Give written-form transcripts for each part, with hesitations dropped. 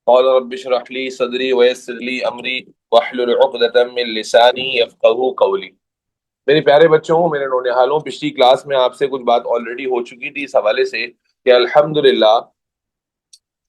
क़ाल rabbi इश्रह ली सदरी वयस्सिर ली अमरी वहलुल उक़दतम मिन लिसानी यफ़क़हू क़ौली। मेरे प्यारे बच्चों, मेरे नौनिहालों, पिछली क्लास में आपसे कुछ बात ऑलरेडी हो चुकी थी इस हवाले से कि अल्हम्दुलिल्लाह,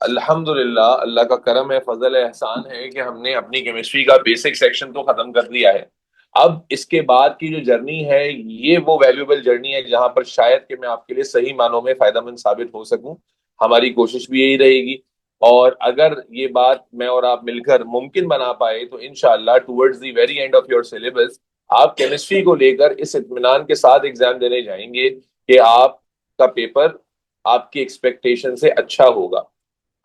अल्हम्दुलिल्लाह अल्लाह का करम है, फजल है, एहसान है कि हमने अपनी केमिस्ट्री का बेसिक सेक्शन तो खत्म कर दिया है। अब इसके बाद की जो जर्नी है, ये वो वैल्यूएबल जर्नी है जहां पर शायद कि मैं आपके लिए सही मानों में फायदेमंद साबित हो सकूं। हमारी कोशिश भी यही रहेगी। और अगर ये बात मैं और आप मिलकर मुमकिन बना पाए तो इंशाअल्लाह towards the very end of your syllabus आप केमिस्ट्री को लेकर इस इत्मीनान के साथ एग्जाम देने जाएंगे कि आपका पेपर आपकी एक्सपेक्टेशन से अच्छा होगा।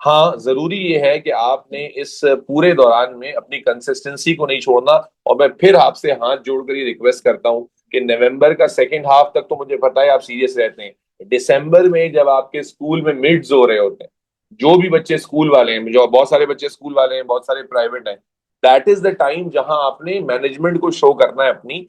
हाँ, जरूरी ये है कि आपने इस पूरे दौरान में अपनी कंसिस्टेंसी को नहीं छोड़ना। और मैं फिर आपसे हाथ जोड़कर ये रिक्वेस्ट करता हूँ कि नवंबर का सेकेंड हाफ तक तो मुझे पता है आप सीरियस रहते हैं। दिसंबर में जब आपके स्कूल में मिड्स हो रहे होते हैं, जो भी बच्चे स्कूल वाले हैं, जो बहुत सारे बच्चे स्कूल वाले हैं, बहुत सारे प्राइवेट हैं, दैट इज द टाइम जहां आपने मैनेजमेंट को शो करना है अपनी।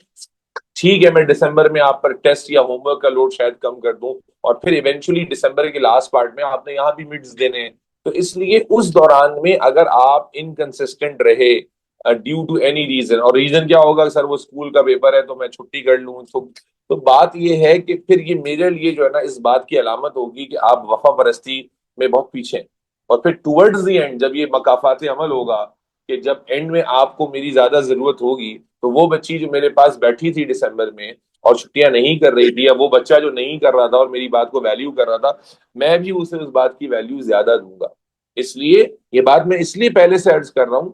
ठीक है, मैं दिसंबर में आप पर टेस्ट या होमवर्क का लोड शायद कम कर दूं, और फिर इवेंचुअली दिसंबर के लास्ट पार्ट में आपने यहाँ भी मिड्स देने हैं। तो इसलिए उस दौरान में अगर आप इनकंसिस्टेंट रहे ड्यू टू एनी रीजन, और रीजन क्या होगा, सर वो स्कूल का पेपर है तो मैं छुट्टी कर लूं, तो बात ये है कि फिर ये मेरे लिए जो है ना, इस बात की अलामत होगी कि आप वफा परस्ती में बहुत पीछे हैं। और फिर टुवर्ड्स द एंड जब ये मकाफात अमल होगा कि जब एंड में आपको मेरी ज्यादा जरूरत होगी, तो वो बच्ची जो मेरे पास बैठी थी दिसंबर में और छुट्टियां नहीं कर रही थी, या वो बच्चा जो नहीं कर रहा था और मेरी बात को वैल्यू कर रहा था, मैं भी उसे उस बात की वैल्यू ज्यादा दूंगा। इसलिए ये बात मैं इसलिए पहले से अर्ज कर रहा हूँ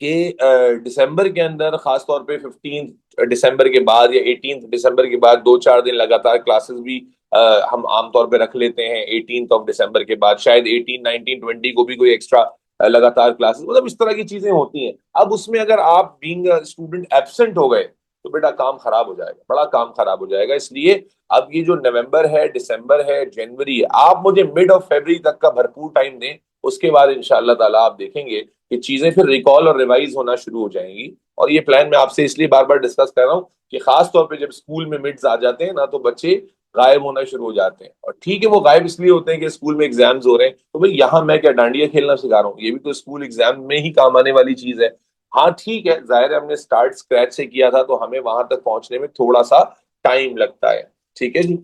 कि दिसंबर के अंदर, खासतौर पे 15 दिसंबर के बाद या 18 दिसंबर के बाद 2-4 दिन लगातार क्लासेस भी हम आमतौर पे रख लेते हैं। 18 दिसंबर के बाद शायद 18, 19, 20 को भी कोई एक्स्ट्रा लगातार क्लासेस, मतलब इस तरह की चीजें होती हैं। अब उसमें अगर आप बीइंग स्टूडेंट एब्सेंट हो गए तो बेटा काम खराब हो जाएगा, बड़ा काम खराब हो जाएगा। इसलिए अब ये जो नवंबर है, दिसंबर है, जनवरी है, आप मुझे मिड ऑफ फरवरी तक का भरपूर टाइम दें। उसके बाद इंशाअल्लाह ताला आप देखेंगे कि चीजें फिर रिकॉल और रिवाइज होना शुरू हो जाएंगी। और ये प्लान मैं आपसे इसलिए बार बार डिस्कस कर रहा हूँ कि खास तौर पे जब स्कूल में मिड्स आ जाते हैं ना, तो बच्चे गायब होना शुरू हो जाते हैं। और ठीक है, वो गायब इसलिए होते हैं कि स्कूल में एग्जाम्स हो रहे हैं, तो भाई यहाँ मैं क्या डांडिया खेलना सिखा रहा हूँ? ये भी तो स्कूल एग्जाम में ही काम आने वाली चीज है। हाँ ठीक है, जाहिर है हमने स्टार्ट स्क्रैच से किया था, तो हमें वहां तक पहुंचने में थोड़ा सा टाइम लगता है। ठीक है जी।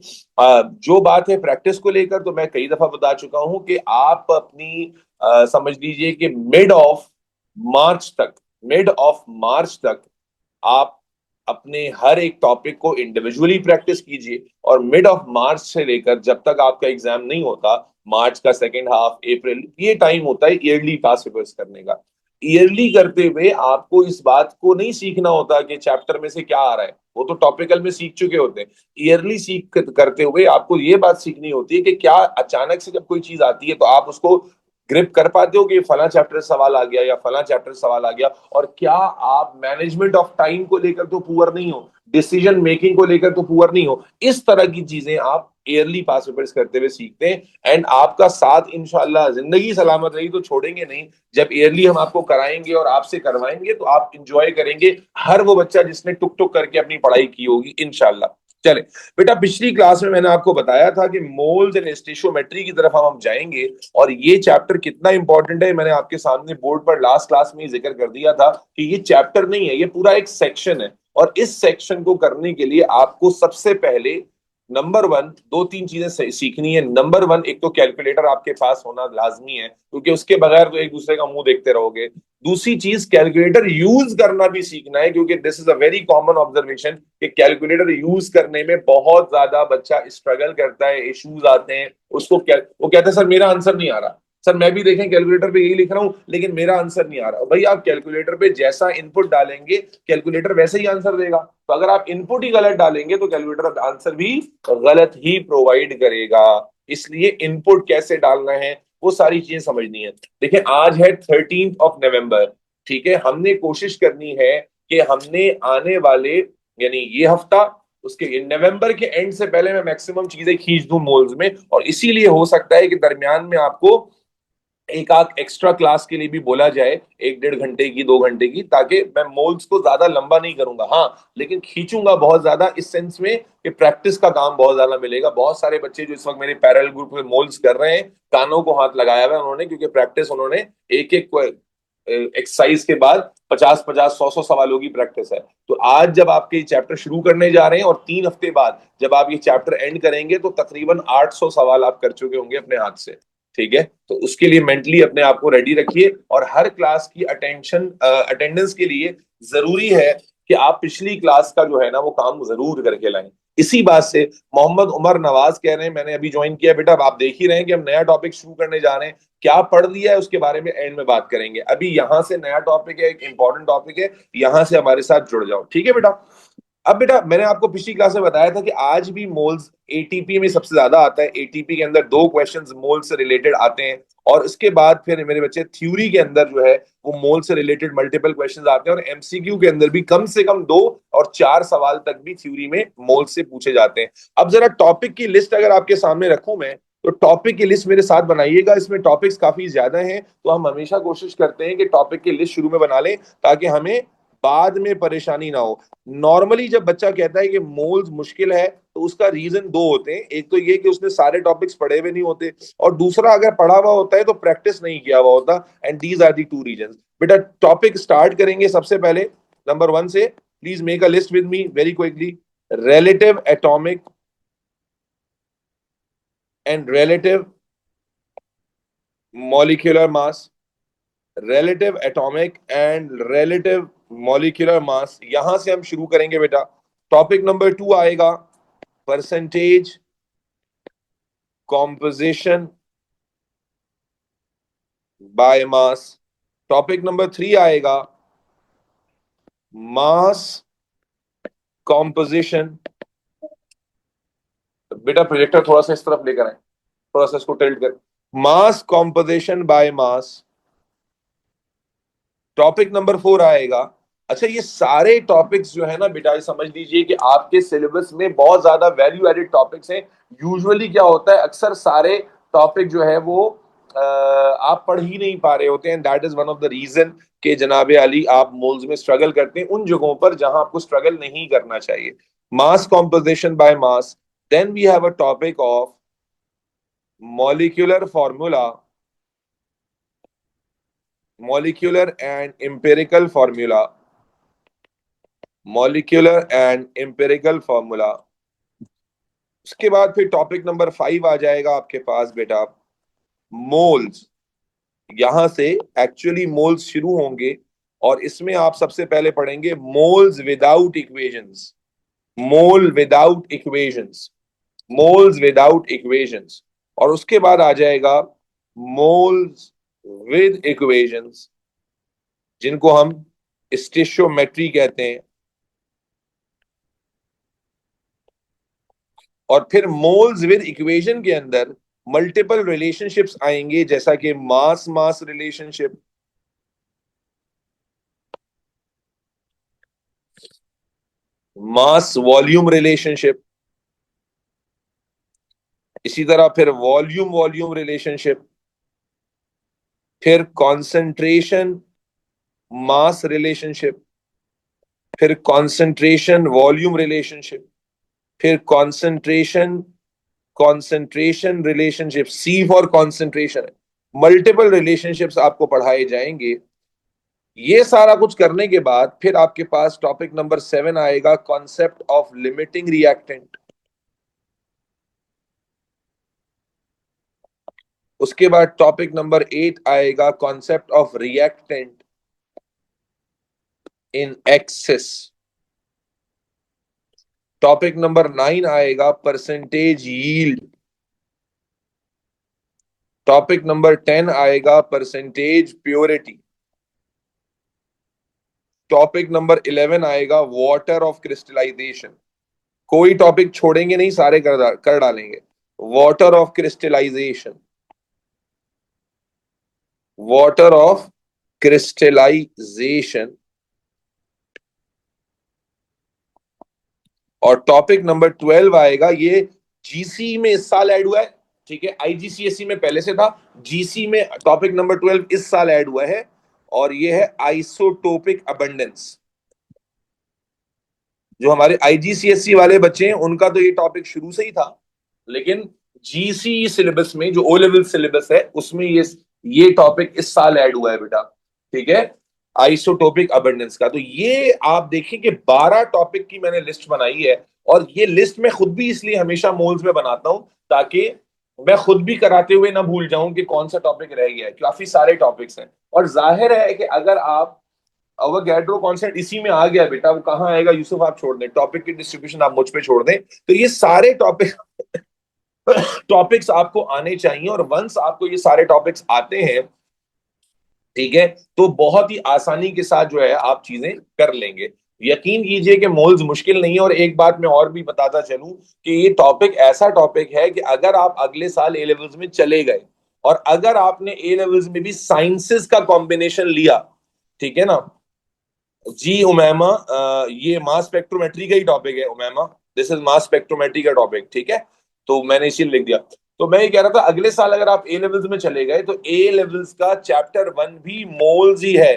जो बात है प्रैक्टिस को लेकर, तो मैं कई दफा बता चुका हूं कि आप अपनी समझ लीजिए कि मिड ऑफ मार्च तक आप अपने हर एक टॉपिक को इंडिविजुअली प्रैक्टिस कीजिए। और मिड ऑफ मार्च से लेकर जब तक आपका एग्जाम नहीं होता, मार्च का सेकेंड हाफ, अप्रैल, ये टाइम होता है ईयरली पास पेपर्स करने का। ईयरली करते हुए आपको इस बात को नहीं सीखना होता कि चैप्टर में से क्या आ रहा है, वो तो टॉपिकल में सीख चुके होते हैं। ईयरली सीख करते हुए आपको ये बात सीखनी होती है कि क्या अचानक से जब कोई चीज आती है तो आप उसको ग्रिप कर पाते हो कि फला चैप्टर सवाल आ गया या फला चैप्टर सवाल आ गया। और क्या आप मैनेजमेंट ऑफ टाइम को लेकर तो पुअर नहीं हो, डिसीजन मेकिंग को लेकर तो पुअर नहीं हो। इस तरह की चीजें आप ईयरली पास पेपर्स करते हुए सीखते हैं। एंड आपका साथ इंशाल्लाह, जिंदगी सलामत रही तो छोड़ेंगे नहीं। जब ईयरली हम आपको कराएंगे और आपसे करवाएंगे तो आप इंजॉय करेंगे हर वो बच्चा जिसने टुक टुक करके अपनी पढ़ाई की होगी इंशाल्लाह। चले बेटा, पिछली क्लास में मैंने आपको बताया था कि मोल्स एंड स्टेशियोमेट्री की तरफ हम जाएंगे। और ये चैप्टर कितना इंपॉर्टेंट है, मैंने आपके सामने बोर्ड पर लास्ट क्लास में ही जिक्र कर दिया था कि ये चैप्टर नहीं है, ये पूरा एक सेक्शन है। और इस सेक्शन को करने के लिए आपको सबसे पहले नंबर वन दो तीन चीजें सीखनी है। नंबर वन, एक तो कैलकुलेटर आपके पास होना लाजमी है, क्योंकि उसके बगैर तो एक दूसरे का मुंह देखते रहोगे। दूसरी चीज, कैलकुलेटर यूज करना भी सीखना है, क्योंकि this is a very common observation कि कैलकुलेटर यूज करने में बहुत ज्यादा बच्चा स्ट्रगल करता है, इश्यूज आते हैं उसको। वो कहता है सर मेरा आंसर नहीं आ रहा, सर मैं भी देखें कैलकुलेटर पे यही लिख रहा हूं लेकिन मेरा आंसर नहीं आ रहा। भाई आप कैलकुलेटर पे जैसा इनपुट डालेंगे कैलकुलेटर वैसे ही आंसर देगा। तो अगर आप इनपुट ही गलत डालेंगे तो कैलकुलेटर आंसर भी गलत ही प्रोवाइड करेगा। इसलिए इनपुट कैसे डालना है वो सारी चीजें समझनी है। देखिए आज है 13 नवंबर। ठीक है, हमने कोशिश करनी है कि हमने आने वाले, यानी ये हफ्ता, उसके नवंबर के एंड से पहले मैं मैक्सिमम चीजें खींच दूं मोल्स में। और इसीलिए हो सकता है कि दरमियान में आपको एक आध एक्स्ट्रा क्लास के लिए भी बोला जाए, 1 1.5 घंटे की, 2 घंटे की, ताकि मैं मोल्स को ज्यादा लंबा नहीं करूंगा, हाँ लेकिन खींचूंगा बहुत ज्यादा, इस सेंस में कि प्रैक्टिस का काम बहुत ज्यादा मिलेगा। बहुत सारे बच्चे जो इस वक्त मेरे पैरेलल ग्रुप में मोल्स कर रहे हैं, कानों को हाथ लगाया हुआ है उन्होंने, क्योंकि प्रैक्टिस उन्होंने एक एक एक्सरसाइज के बाद 50 50 100 100 सवालों की प्रैक्टिस है। तो आज जब आपके चैप्टर शुरू करने जा रहे हैं और 3 हफ्ते बाद जब आप ये चैप्टर एंड करेंगे, तो तकरीबन 800 सवाल आप कर चुके होंगे अपने हाथ से। ठीक है, तो उसके लिए मेंटली अपने आप को रेडी रखिए, और हर क्लास की अटेंडेंस के लिए जरूरी है कि आप पिछली क्लास का जो है ना वो काम जरूर करके लाएं। इसी बात से मोहम्मद उमर नवाज कह रहे हैं, मैंने अभी ज्वाइन किया बेटा, अब आप देख ही रहे हैं कि हम नया टॉपिक शुरू करने जा रहे हैं, क्या पढ़ लिया है उसके बारे में एंड में बात करेंगे। अभी यहां से नया टॉपिक है, एक इंपॉर्टेंट टॉपिक है, यहां से हमारे साथ जुड़ जाओ, ठीक है बेटा। अब बेटा मैंने आपको पिछली क्लास में बताया था कि आज भी मोल्स एटीपी में सबसे ज्यादा आता है, एटीपी के अंदर 2 क्वेश्चंस मोल से रिलेटेड आते हैं, और उसके बाद फिर मेरे बच्चे थ्योरी के अंदर जो है वो मोल से रिलेटेड मल्टीपल क्वेश्चंस आते हैं, और एमसीक्यू के अंदर भी कम से कम 2 और 4 सवाल तक भी थ्योरी में मोल से पूछे जाते हैं। अब जरा टॉपिक की लिस्ट अगर आपके सामने रखूं मैं, तो टॉपिक की लिस्ट मेरे साथ बनाइएगा, इसमें टॉपिक्स काफी ज्यादा हैं, तो हम हमेशा कोशिश करते हैं कि टॉपिक की लिस्ट शुरू में बना लें, ताकि हमें बाद में परेशानी ना हो। नॉर्मली जब बच्चा कहता है कि मोल्स मुश्किल है, तो उसका रीजन 2 होते हैं, एक तो ये कि उसने सारे टॉपिक्स पढ़े हुए नहीं होते, और दूसरा अगर पढ़ा हुआ होता है तो प्रैक्टिस नहीं किया हुआ होता, and these are the 2 reason. बेटा टॉपिक स्टार्ट करेंगे सबसे पहले नंबर 1 से, please make a list with me very quickly. Relative atomic and relative molecular mass, relative atomic and relative molecular mass, यहां से हम शुरू करेंगे बेटा। टॉपिक नंबर 2 आएगा percentage composition by mass. Topic number 3 आएगा मास कॉम्पोजिशन। बेटा प्रोजेक्टर थोड़ा सा इस तरफ लेकर आए, थोड़ा सा इसको टिल्ट कर, mass composition by mass. Topic number 4 आएगा, अच्छा ये सारे टॉपिक्स जो है ना बेटा, ये समझ लीजिए कि आपके सिलेबस में बहुत ज्यादा वैल्यू एडेड टॉपिक्स हैं। यूजुअली क्या होता है, अक्सर सारे टॉपिक जो है वो आप पढ़ ही नहीं पा रहे होते हैं, that is one of the reason कि जनाबे अली आप मोल्स में स्ट्रगल करते हैं उन जगहों पर जहां आपको स्ट्रगल नहीं करना चाहिए। Mass composition by mass, then we have a topic of molecular formula, molecular and empirical formula, molecular and empirical formula. उसके बाद फिर टॉपिक नंबर 5 आ जाएगा आपके पास बेटा, मोल्स। यहां से एक्चुअली मोल्स शुरू होंगे, और इसमें आप सबसे पहले पढ़ेंगे moles without equations, mole without equations, moles without equations, और उसके बाद आ जाएगा मोल्स विद इक्वेशंस, जिनको हम स्टिशियोमेट्री कहते हैं। और फिर मोल्स विद इक्वेशन के अंदर मल्टीपल रिलेशनशिप्स आएंगे, जैसा कि mass mass relationship, mass volume relationship, इसी तरह फिर वॉल्यूम वॉल्यूम रिलेशनशिप, फिर कंसंट्रेशन मास रिलेशनशिप, फिर कंसंट्रेशन वॉल्यूम रिलेशनशिप, फिर concentration concentration relationship, C for concentration. Multiple relationships आपको पढ़ाए जाएंगे। ये सारा कुछ करने के बाद फिर आपके पास टॉपिक नंबर 7 आएगा, कॉन्सेप्ट ऑफ लिमिटिंग रिएक्टेंट। उसके बाद टॉपिक नंबर 8 आएगा, concept of reactant in excess. Topic number 9 आएगा, परसेंटेज यील्ड। टॉपिक नंबर 10 आएगा, परसेंटेज प्योरिटी। टॉपिक नंबर 11 आएगा, वाटर ऑफ क्रिस्टलाइजेशन। कोई टॉपिक छोड़ेंगे नहीं, सारे कर डालेंगे। Water of crystallization, water of crystallization. और टॉपिक नंबर 12 आएगा, ये जीसी में इस साल ऐड हुआ है, ठीक है, आईजीसीएसई में पहले से था, जीसी में टॉपिक नंबर 12 इस साल ऐड हुआ है, और ये है आइसोटोपिक अबंडेंस। जो हमारे आईजीसीएसई वाले बच्चे हैं उनका तो ये टॉपिक शुरू से ही था, लेकिन जीसी सिलेबस में जो ओ लेवल सिलेबस है उसमें ये टॉपिक इस साल ऐड हुआ है बेटा। ठीक है, आइसोटोपिक अबंडेंस का। तो ये आप देखें कि 12 टॉपिक की मैंने लिस्ट बनाई है, और ये लिस्ट मैं खुद भी इसलिए हमेशा मोल्स में बनाता हूं ताकि मैं खुद भी कराते हुए ना भूल जाऊं कि कौन सा टॉपिक रह गया है। काफी सारे टॉपिक्स हैं, और जाहिर है कि अगर आप अवोगैड्रो कॉन्सेप्ट इसी में आ गया बेटा, वो कहाँ आएगा? यूसुफ आप छोड़ दें, टॉपिक की डिस्ट्रीब्यूशन आप मुझ पे छोड़ दें, तो ये सारे टॉपिक्स आपको आने चाहिए। और वंस आपको ये सारे टॉपिक्स आते हैं, ठीक है, तो बहुत ही आसानी के साथ जो है आप चीजें कर लेंगे। यकीन कीजिए कि मोल्स मुश्किल नहीं है। और एक बात मैं और भी बताता चलूं कि ये टॉपिक ऐसा टॉपिक है कि अगर आप अगले साल ए लेवल्स में चले गए, और अगर आपने ए लेवल्स में भी साइंसेस का कॉम्बिनेशन लिया, ठीक है ना जी उमैमा, ये मास स्पेक्ट्रोमेट्री का ही टॉपिक है Umaima, this is mass spectrometry का टॉपिक, ठीक है। तो मैंने इसी लिख दिया। तो मैं ये कह रहा था, अगले साल अगर आप ए लेवल्स में चले गए तो ए लेवल्स का चैप्टर 1 भी मोल्स ही है।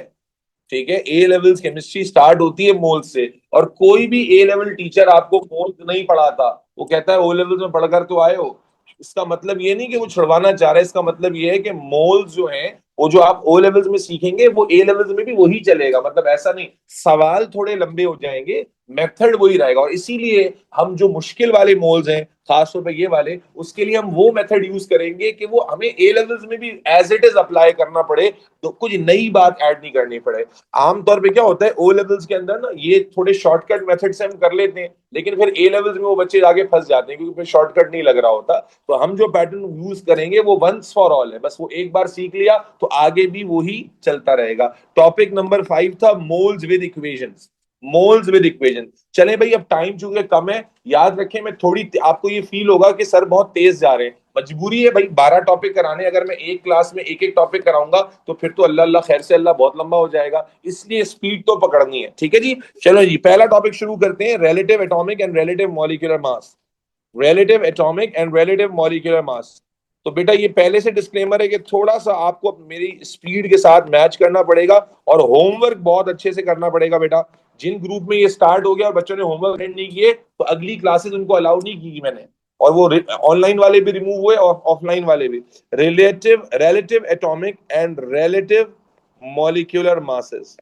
ठीक है, ए लेवल्स केमिस्ट्री स्टार्ट होती है मोल्स से, और कोई भी ए लेवल टीचर आपको मोल्स नहीं पढ़ाता। वो कहता है ओ लेवल्स में पढ़कर तो आए हो, इसका मतलब ये नहीं कि वो छुड़वाना चाह रहा है, इसका मतलब ये है कि मोल्स जो है वो जो आप ओ लेवल्स में सीखेंगे वो ए लेवल्स में भी वही चलेगा। मतलब ऐसा नहीं, सवाल थोड़े लंबे हो जाएंगे, मेथड वही रहेगा। और इसीलिए हम जो मुश्किल वाले मोल्स हैं, खासतौर पर ये वाले, उसके लिए हम वो मेथड यूज करेंगे कि वो हमें ए लेवल्स में भी एज इट इज अप्लाई करना पड़े, तो कुछ नई बात ऐड नहीं करनी पड़े। आमतौर पे क्या होता है ओ लेवल्स के अंदर ना, ये थोड़े शॉर्टकट मेथड से हम कर लेते हैं, लेकिन फिर ए लेवल्स में वो बच्चे आगे फंस जाते हैं क्योंकि फिर शॉर्टकट नहीं लग रहा होता। तो हम जो पैटर्न यूज करेंगे वो वंस फॉर ऑल है, बस वो एक बार सीख लिया तो आगे भी वही चलता रहेगा। टॉपिक नंबर 5 था moles with equations. Moles with equation. चले भाई, अब टाइम चूंकि कम है, याद रखें मैं थोड़ी, आपको ये फील होगा कि सर बहुत तेज जा रहे हैं, मजबूरी है भाई 12 टॉपिक कराने। अगर मैं एक क्लास में एक एक टॉपिक कराऊंगा तो फिर तो अल्लाह अल्लाह खैर से अल्लाह बहुत लंबा हो जाएगा, इसलिए स्पीड तो पकड़नी है। ठीक है जी, चलो जी पहला टॉपिक शुरू करते हैं, relative atomic and relative molecular mass. Relative atomic and relative molecular मास। तो बेटा ये पहले से डिस्क्लेमर है कि थोड़ा सा आपको मेरी स्पीड के साथ मैच करना पड़ेगा, और होमवर्क बहुत अच्छे से करना पड़ेगा बेटा। जिन ग्रुप में ये स्टार्ट हो गया और बच्चों ने होमवर्क नहीं किए, तो अगली क्लासेस उनको अलाउ नहीं की मैंने, और वो ऑनलाइन वाले भी रिमूव हुए और ऑफलाइन वाले भी। Relative relative atomic and relative molecular masses,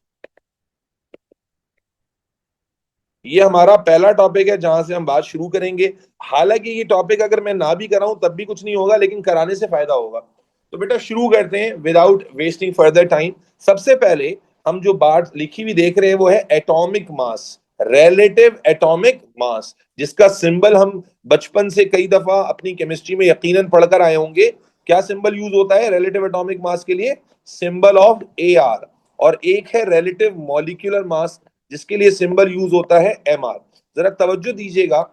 ये हमारा पहला टॉपिक है जहां से हम बात शुरू करेंगे। हालांकि ये टॉपिक अगर मैं ना भी कराऊं तब भी कुछ नहीं होगा, लेकिन कराने से फायदा होगा। तो बेटा शुरू करते हैं विदाउट वेस्टिंग फर्दर टाइम। सबसे पहले हम जो बात लिखी हुई देख रहे हैं वो है atomic mass, relative atomic mass, जिसका सिंबल हम बचपन से कई दफा अपनी केमिस्ट्री में यकीनन पढ़कर आए होंगे। क्या सिंबल यूज होता है रिलेटिव एटॉमिक मास के लिए? Symbol of AR। और एक है रिलेटिव मॉलिक्यूलर मास, जिसके लिए सिंबल यूज होता है MR। जरा तवज्जो दीजिएगा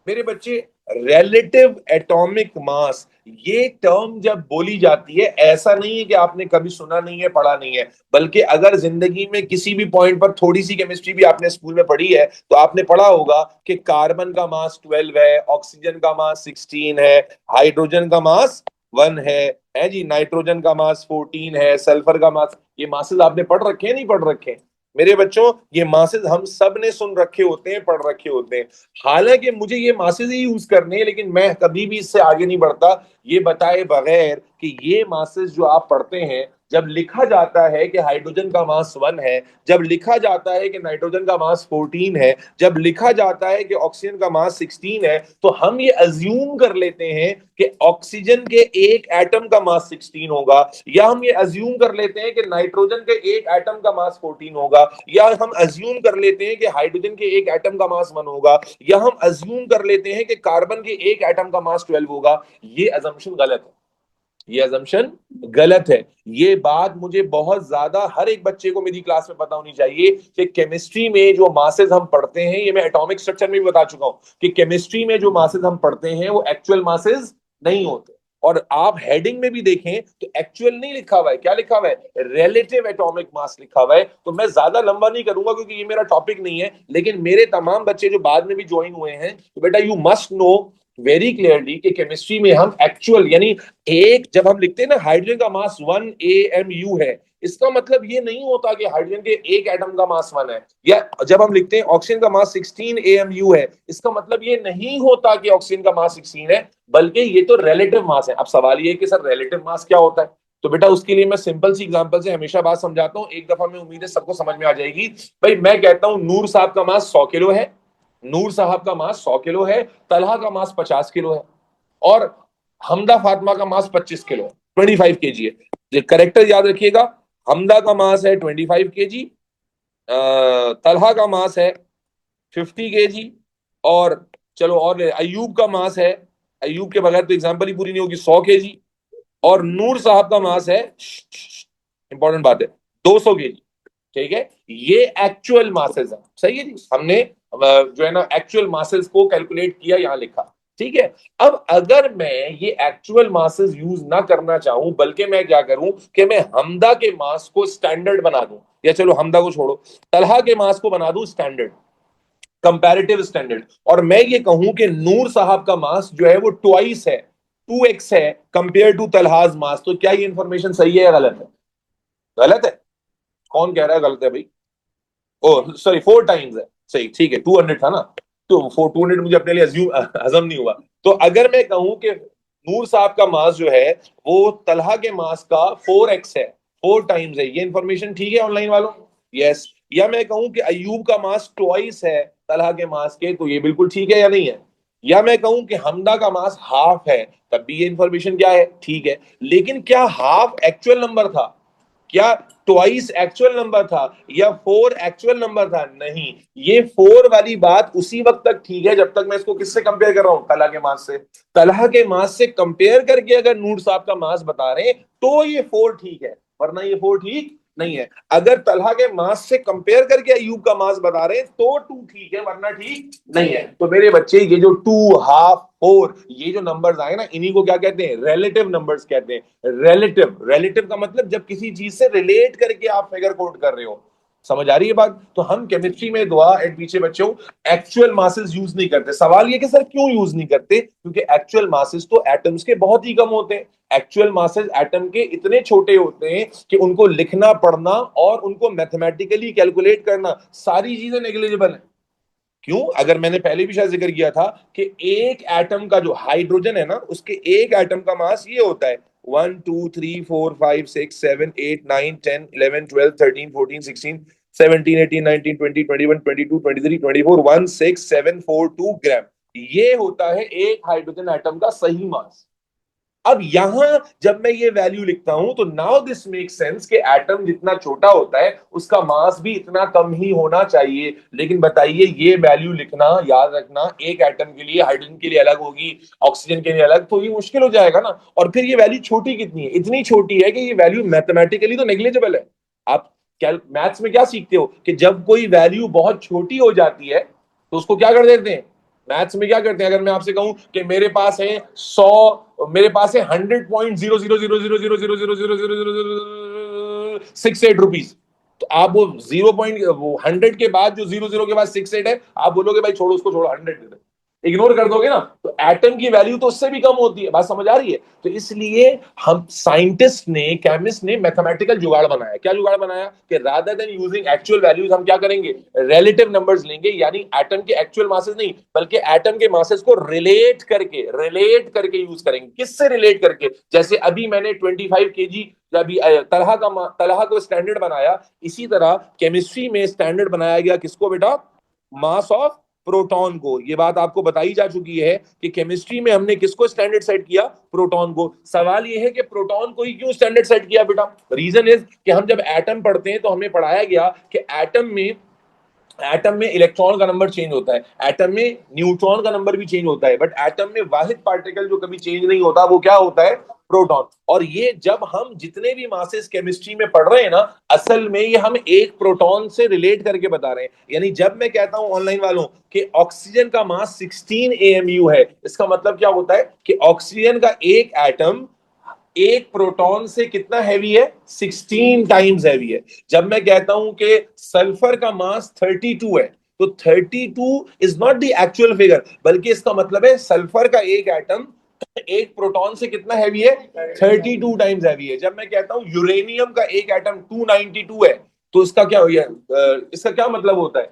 मेरे बच्चे, रिलेटिव एटॉमिक मास ये टर्म जब बोली जाती है, ऐसा नहीं है कि आपने कभी सुना नहीं है, पढ़ा नहीं है, बल्कि अगर जिंदगी में किसी भी पॉइंट पर थोड़ी सी केमिस्ट्री भी आपने स्कूल में पढ़ी है तो आपने पढ़ा होगा कि कार्बन का मास 12 है, ऑक्सीजन का मास 16 है, हाइड्रोजन का मास 1 है जी, नाइट्रोजन का मास 14 है, सल्फर का मास, ये मासेस आपने पढ़ रखे हैं नहीं पढ़ रखे हैं? मेरे बच्चों ये मासेस हम सब ने सुन रखे होते हैं, पढ़ रखे होते हैं। हालांकि मुझे ये मासेस ही यूज करने हैं, लेकिन मैं कभी भी इससे आगे नहीं बढ़ता ये बताए बगैर कि ये मासेस जो आप पढ़ते हैं, जब लिखा जाता है कि हाइड्रोजन का मास 1 है, जब लिखा जाता है कि नाइट्रोजन का मास 14 है, जब लिखा जाता है कि ऑक्सीजन का मास 16 है, तो हम ये अज्यूम कर लेते हैं कि ऑक्सीजन के एक एटम का मास 16 होगा, या हम ये अज्यूम कर लेते हैं कि नाइट्रोजन के एक एटम का मास 14 होगा, या हम अज्यूम कर लेते हैं कि हाइड्रोजन के एक एटम का मास 1 होगा, या हम अज्यूम कर लेते हैं कि कार्बन के एक एटम का मास 12 होगा। ये अजम्पशन गलत है, ये अजम्पशन गलत है। ये बात मुझे बहुत ज्यादा हर एक बच्चे को मेरी क्लास में पता होनी चाहिए कि केमिस्ट्री में जो मासेस हम पढ़ते हैं, ये मैं एटॉमिक स्ट्रक्चर में भी बता चुका हूं कि केमिस्ट्री में जो मासेस हम पढ़ते हैं वो एक्चुअल मासेस नहीं होते। और आप हेडिंग में भी देखें तो एक्चुअल नहीं लिखा हुआ है, क्या लिखा हुआ है? रिलेटिव एटॉमिक मास लिखा हुआ है। तो मैं ज्यादा लंबा नहीं करूंगा क्योंकि ये मेरा टॉपिक नहीं है, लेकिन मेरे तमाम बच्चे जो बाद में भी ज्वाइन हुए हैं, तो बेटा you must know very clearly कि केमिस्ट्री में हम एक्चुअल यानी एक जब हम लिखते हैं ना हाइड्रोजन का मास 1 AMU है, इसका मतलब ये नहीं होता कि हाइड्रोजन के एक एटम का मास 1 है। या जब हम लिखते हैं ऑक्सीजन का मास 16 AMU है, इसका मतलब ये नहीं होता कि ऑक्सीजन का मास 16 है, बल्कि ये तो रिलेटिव मास है। अब सवाल ये है कि सर रिलेटिव मास क्या होता है? तो बेटा उसके लिए मैं सिंपल सी एग्जांपल से हमेशा बात समझाता हूं, एक दफा में उम्मीद है सबको समझ में आ जाएगी। भाई मैं कहता हूं नूर साहब का मास 100 किलो है, नूर साहब का मास 100 किलो है, तलहा का मास 50 किलो है, और हमदा फातिमा का मास 25 किलो है, 25 kg है। करेक्टर याद रखिएगा, हमदा का मास है 25 kg, तलहा का मास है 50 kg, और चलो और अयूब का मास है, अयूब के बगैर तो एग्जांपल ही पूरी नहीं होगी, 100 kg, और नूर साहब का मास है, इंपॉर्टेंट बात है, 200 kg। ठीक है, ये एक्चुअल मासेस है, सही है जी। हमने जो है ना एक्चुअल मासेस को कैलकुलेट किया, यहां लिखा। ठीक है, अब अगर मैं ये एक्चुअल मासेस यूज ना करना चाहूं, बल्कि मैं क्या करूं कि मैं हमदा के मास को स्टैंडर्ड बना दूं, या चलो हमदा को छोड़ो, तलहा के मास को बना दूं स्टैंडर्ड, कंपैरेटिव स्टैंडर्ड, और मैं ये कहूं कि नूर साहब का मास जो है वो ट्वाइस है, 2x है कंपेयर टू तलहाज मास, तो क्या ये इंफॉर्मेशन सही है या गलत है? गलत है। कौन कह रहा है गलत है भाई? ओ सॉरी, 4 टाइम्स है, सही, ठीक है, 200 था ना, तो 200 मुझे अपने लिए हजम नहीं हुआ। तो अगर मैं कहूं कि नूर साहब का मास जो है वो तलहा के मास का 4x है, 4 टाइम्स है, ये इंफॉर्मेशन ठीक है ऑनलाइन वालों? यस। या मैं कहूं कि अयूब का मास ट्वाइस है तलहा के मास के, तो ये बिल्कुल ठीक है या नहीं है? या मैं कहूं कि हमदा का मास हाफ है, तब भी ये इंफॉर्मेशन क्या है, ठीक है। लेकिन क्या हाफ एक्चुअल नंबर था? क्या ट्वाइस एक्चुअल नंबर था? या 4 एक्चुअल नंबर था? नहीं। ये 4 वाली बात उसी वक्त तक ठीक है जब तक मैं इसको किससे कंपेयर कर रहा हूं, तलहा के मास से। तलहा के मास से कंपेयर करके अगर नूर साहब का मास बता रहे हैं तो ये 4 ठीक है, वरना ये 4 ठीक नहीं है। अगर तलहा के मास से कंपेयर करके अयूब का मास बता रहे हैं तो 2 ठीक है, वरना ठीक नहीं है। तो मेरे बच्चे ये जो 2, हाफ, 4, ये जो नंबर्स आए ना, इन्हीं को क्या कहते हैं, रिलेटिव नंबर्स कहते हैं। रिलेटिव, रिलेटिव का मतलब जब किसी चीज से रिलेट करके आप फिगर कोट कर रहे हो। समझ आ रही है बात? तो हम केमिस्ट्री में दुआ एंड पीछे बच्चों एक्चुअल मासेस यूज नहीं करते। सवाल ये कि सर क्यों यूज नहीं करते? क्योंकि एक्चुअल मासेस तो एटम्स के बहुत ही कम होते हैं। एक्चुअल मासेस एटम के इतने छोटे होते हैं कि उनको लिखना पढ़ना और उनको मैथमेटिकली कैलकुलेट करना सारी चीजें नेग्लिजिबल है। क्यों? अगर मैंने पहले भी शायद जिक्र किया था कि एक एटम का जो हाइड्रोजन है ना, उसके एक एटम का मास ये होता है 1 2 3 4 5 6 7 8 9 10 11 12 13 14 16 17 18 19 20 21 22 23 24 ये होता है एक हाइड्रोजन एटम का सही मास। अब यहां जब मैं ये वैल्यू लिखता हूं तो नाउ दिस मेक सेंस कि एटम जितना छोटा होता है उसका मास भी इतना कम ही होना चाहिए। लेकिन बताइए ये वैल्यू लिखना, याद रखना, एक एटम के लिए, हाइड्रोजन के लिए अलग होगी, ऑक्सीजन के लिए अलग, तो ये मुश्किल हो जाएगा ना। और फिर ये वैल्यू छोटी कितनी है? इतनी छोटी है कि ये वैल्यू मैथमेटिकली तो नेग्लिजिबल है। आप मैथ्स में क्या सीखते हो कि जब कोई वैल्यू बहुत छोटी हो जाती है तो उसको क्या कर देते हैं? मैथ्स में क्या करते हैं? अगर मैं आपसे कहूं कि मेरे पास है 100, मेरे पास है 100.0000000000068 रुपीज, तो आप वो 100 के बाद जो 00 के बाद 68 है, आप बोलोगे भाई छोड़ो उसको, छोड़ो 100 इग्नोर कर दोगे ना। तो एटम की वैल्यू तो उससे भी कम होती है। बात समझ आ रही है? तो इसलिए हम साइंटिस्ट ने, केमिस्ट ने मैथमेटिकल जुगाड़ बनाया। क्या जुगाड़ बनाया? कि rather than using actual values हम क्या करेंगे, रिलेटिव नंबर्स लेंगे, यानी एटम के एक्चुअल मासेस नहीं बल्कि एटम के मासेस को रिलेट करके यूज करेंगे। किससे रिलेट करके? जैसे अभी मैंने 25 kg अभी तलहा को स्टैंडर्ड बनाया, इसी तरह केमिस्ट्री में स्टैंडर्ड बनाया गया किसको बेटा? मास ऑफ प्रोटॉन को। ये बात आपको बताई जा चुकी है कि केमिस्ट्री में हमने किसको स्टैंडर्ड सेट किया? प्रोटॉन को। सवाल ये है कि प्रोटॉन को ही क्यों स्टैंडर्ड सेट किया बेटा? रीजन इज कि हम जब एटम पढ़ते हैं तो हमें पढ़ाया गया कि एटम में इलेक्ट्रॉन का नंबर चेंज होता है, एटम में न्यूट्रॉन का नंबर भी चेंज होता है, बट एटम में वाहिद पार्टिकल जो कभी चेंज नहीं होता वो क्या होता है? प्रोटॉन। और ये जब हम जितने भी मासेस केमिस्ट्री में पढ़ रहे हैं ना, असल में ये हम एक प्रोटॉन से रिलेट करके बता रहे हैं। यानी जब मैं कहता हूं ऑनलाइन वालों कि ऑक्सीजन का मास 16 AMU है, इसका मतलब क्या होता है कि ऑक्सीजन का एक एटम एक प्रोटॉन से कितना हैवी है? 16 टाइम्स हैवी है। जब मैं कहता हूं कि सल्फर का मास 32 है, तो 32 is not the actual figure, बल्कि इसका मतलब है सल्फर का एक एटम एक प्रोटॉन से कितना हैवी है, 32 टाइम्स हैवी है। जब मैं कहता हूं यूरेनियम का एक एटम 292 है, तो इसका क्या हो गया, इसका क्या मतलब होता है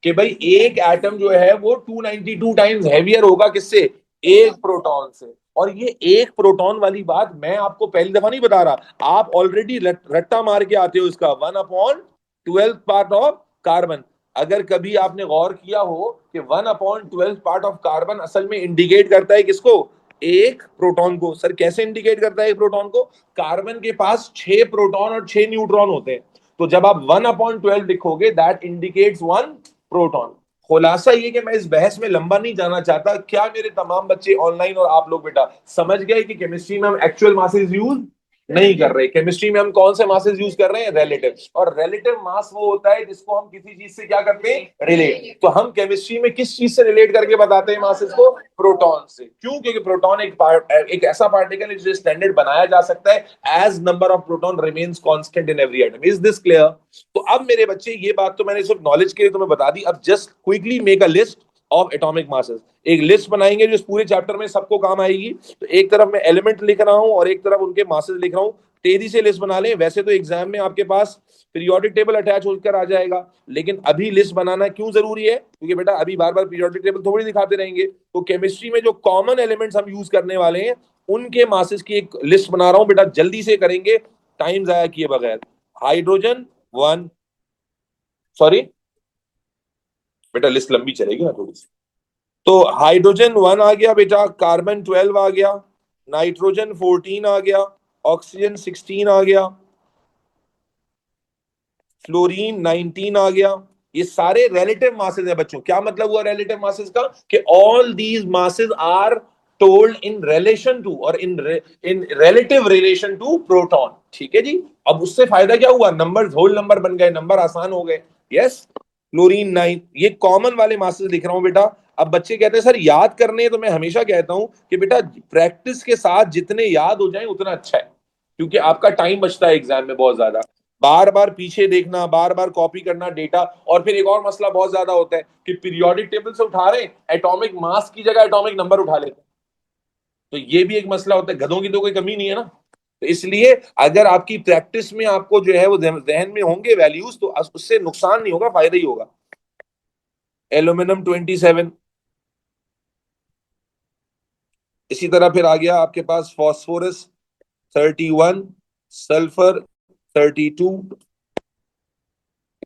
कि भाई एक एटम जो है वो 292 टाइम्स हैवियर होगा किससे, एक प्रोटॉन से। और ये एक प्रोटॉन वाली बात मैं आपको पहली दफा नहीं बता रहा, आप ऑलरेडी रट्टा मार के आते हो इसका, 1/12 पार्ट ऑफ कार्बन। अगर कभी आपने गौर किया हो कि 1/12 पार्ट ऑफ कार्बन असल में इंडिकेट करता है किसको, एक प्रोटॉन को। सर कैसे इंडिकेट करता है एक प्रोटॉन को, कार्बन के पास 6 प्रोटॉन और 6 न्यूट्रॉन होते हैं, तो जब आप 1/12 लिखोगे दैट इंडिकेट्स 1 प्रोटॉन। खुलासा ये कि मैं इस बहस में लंबा नहीं जाना चाहता। क्या मेरे तमाम बच्चे ऑनलाइन और आप लोग बेटा समझ गए कि केमिस्ट्री में हम एक्चुअल मासेस यूज नहीं कर रहे, केमिस्ट्री में हम कौन से मासेस यूज कर रहे हैं, रिलेटिव। और रिलेटिव मास वो होता है जिसको हम किसी चीज से क्या करते हैं, रिलेट। तो हम केमिस्ट्री में किस चीज से रिलेट करके बताते हैं मासेस को, प्रोटॉन से। क्यों, क्योंकि प्रोटॉन एक ऐसा पार्टिकल है जो स्टैंडर्ड बनाया जा सकता है as number of proton remains constant in every atom. Is this clear? तो अब मेरे बच्चे ये बात तो मैंने सिर्फ नॉलेज के लिए तुम्हें बता दी, अब just quickly make a list of atomic masses. एक लिस्ट बनाएंगे जो इस पूरे चैप्टर में सबको काम आएगी। तो एक तरफ मैं एलिमेंट लिख रहा हूं और एक तरफ उनके मासेस लिख रहा हूं, तेजी से लिस्ट बना लें। वैसे तो एग्जाम में आपके पास पीरियोडिक टेबल अटैच होकर आ जाएगा, लेकिन अभी लिस्ट बनाना क्यों जरूरी है, क्योंकि बेटा अभी बार बार पीरियोडिक टेबल थोड़ी दिखाते रहेंगे। तो केमिस्ट्री में जो कॉमन एलिमेंट्स हम यूज करने वाले हैं उनके मासेस की एक लिस्ट बना रहा हूं बेटा, जल्दी से करेंगे टाइम जाया किए बगैर। हाइड्रोजन 1, सॉरी बेटा लिस्ट लंबी चलेगी ना थोड़ी सी। तो हाइड्रोजन 1 आ गया बेटा, कार्बन 12 आ गया, नाइट्रोजन 14 आ गया, ऑक्सीजन 16 आ गया, फ्लोरीन 19 आ गया। ये सारे रिलेटिव मासेस है बच्चों। क्या मतलब हुआ रिलेटिव मासेस का, कि all these masses are told in relation to और in relative relation to proton. ठीक है जी। अब उससे फायदा क्या हुआ, नंबर होल नंबर बन गए, नंबर आसान हो गए। यस, फ्लोरीन 9, ये कॉमन वाले मासेस लिख रहा हूं बेटा। अब बच्चे कहते हैं सर याद करने हैं, तो मैं हमेशा कहता हूं कि बेटा प्रैक्टिस के साथ जितने याद हो जाए उतना अच्छा है, क्योंकि आपका टाइम बचता है एग्जाम में बहुत ज्यादा। बार बार पीछे देखना, बार बार कॉपी करना डेटा। और फिर एक और मसला बहुत ज्यादा होता है कि पीरियोडिक टेबल से उठा रहे, एटॉमिक मास की जगह एटॉमिक नंबर उठा लेते हैं। तो ये भी एक मसला होता है, गधों की तो कोई कमी नहीं है ना। तो इसलिए अगर आपकी प्रैक्टिस में आपको जो है वो जहन में होंगे वैल्यूज, तो उससे नुकसान नहीं होगा, फायदा ही होगा। एल्यूमिनियम 27, इसी तरह फिर आ गया आपके पास फॉस्फोरस 31, सल्फर 32।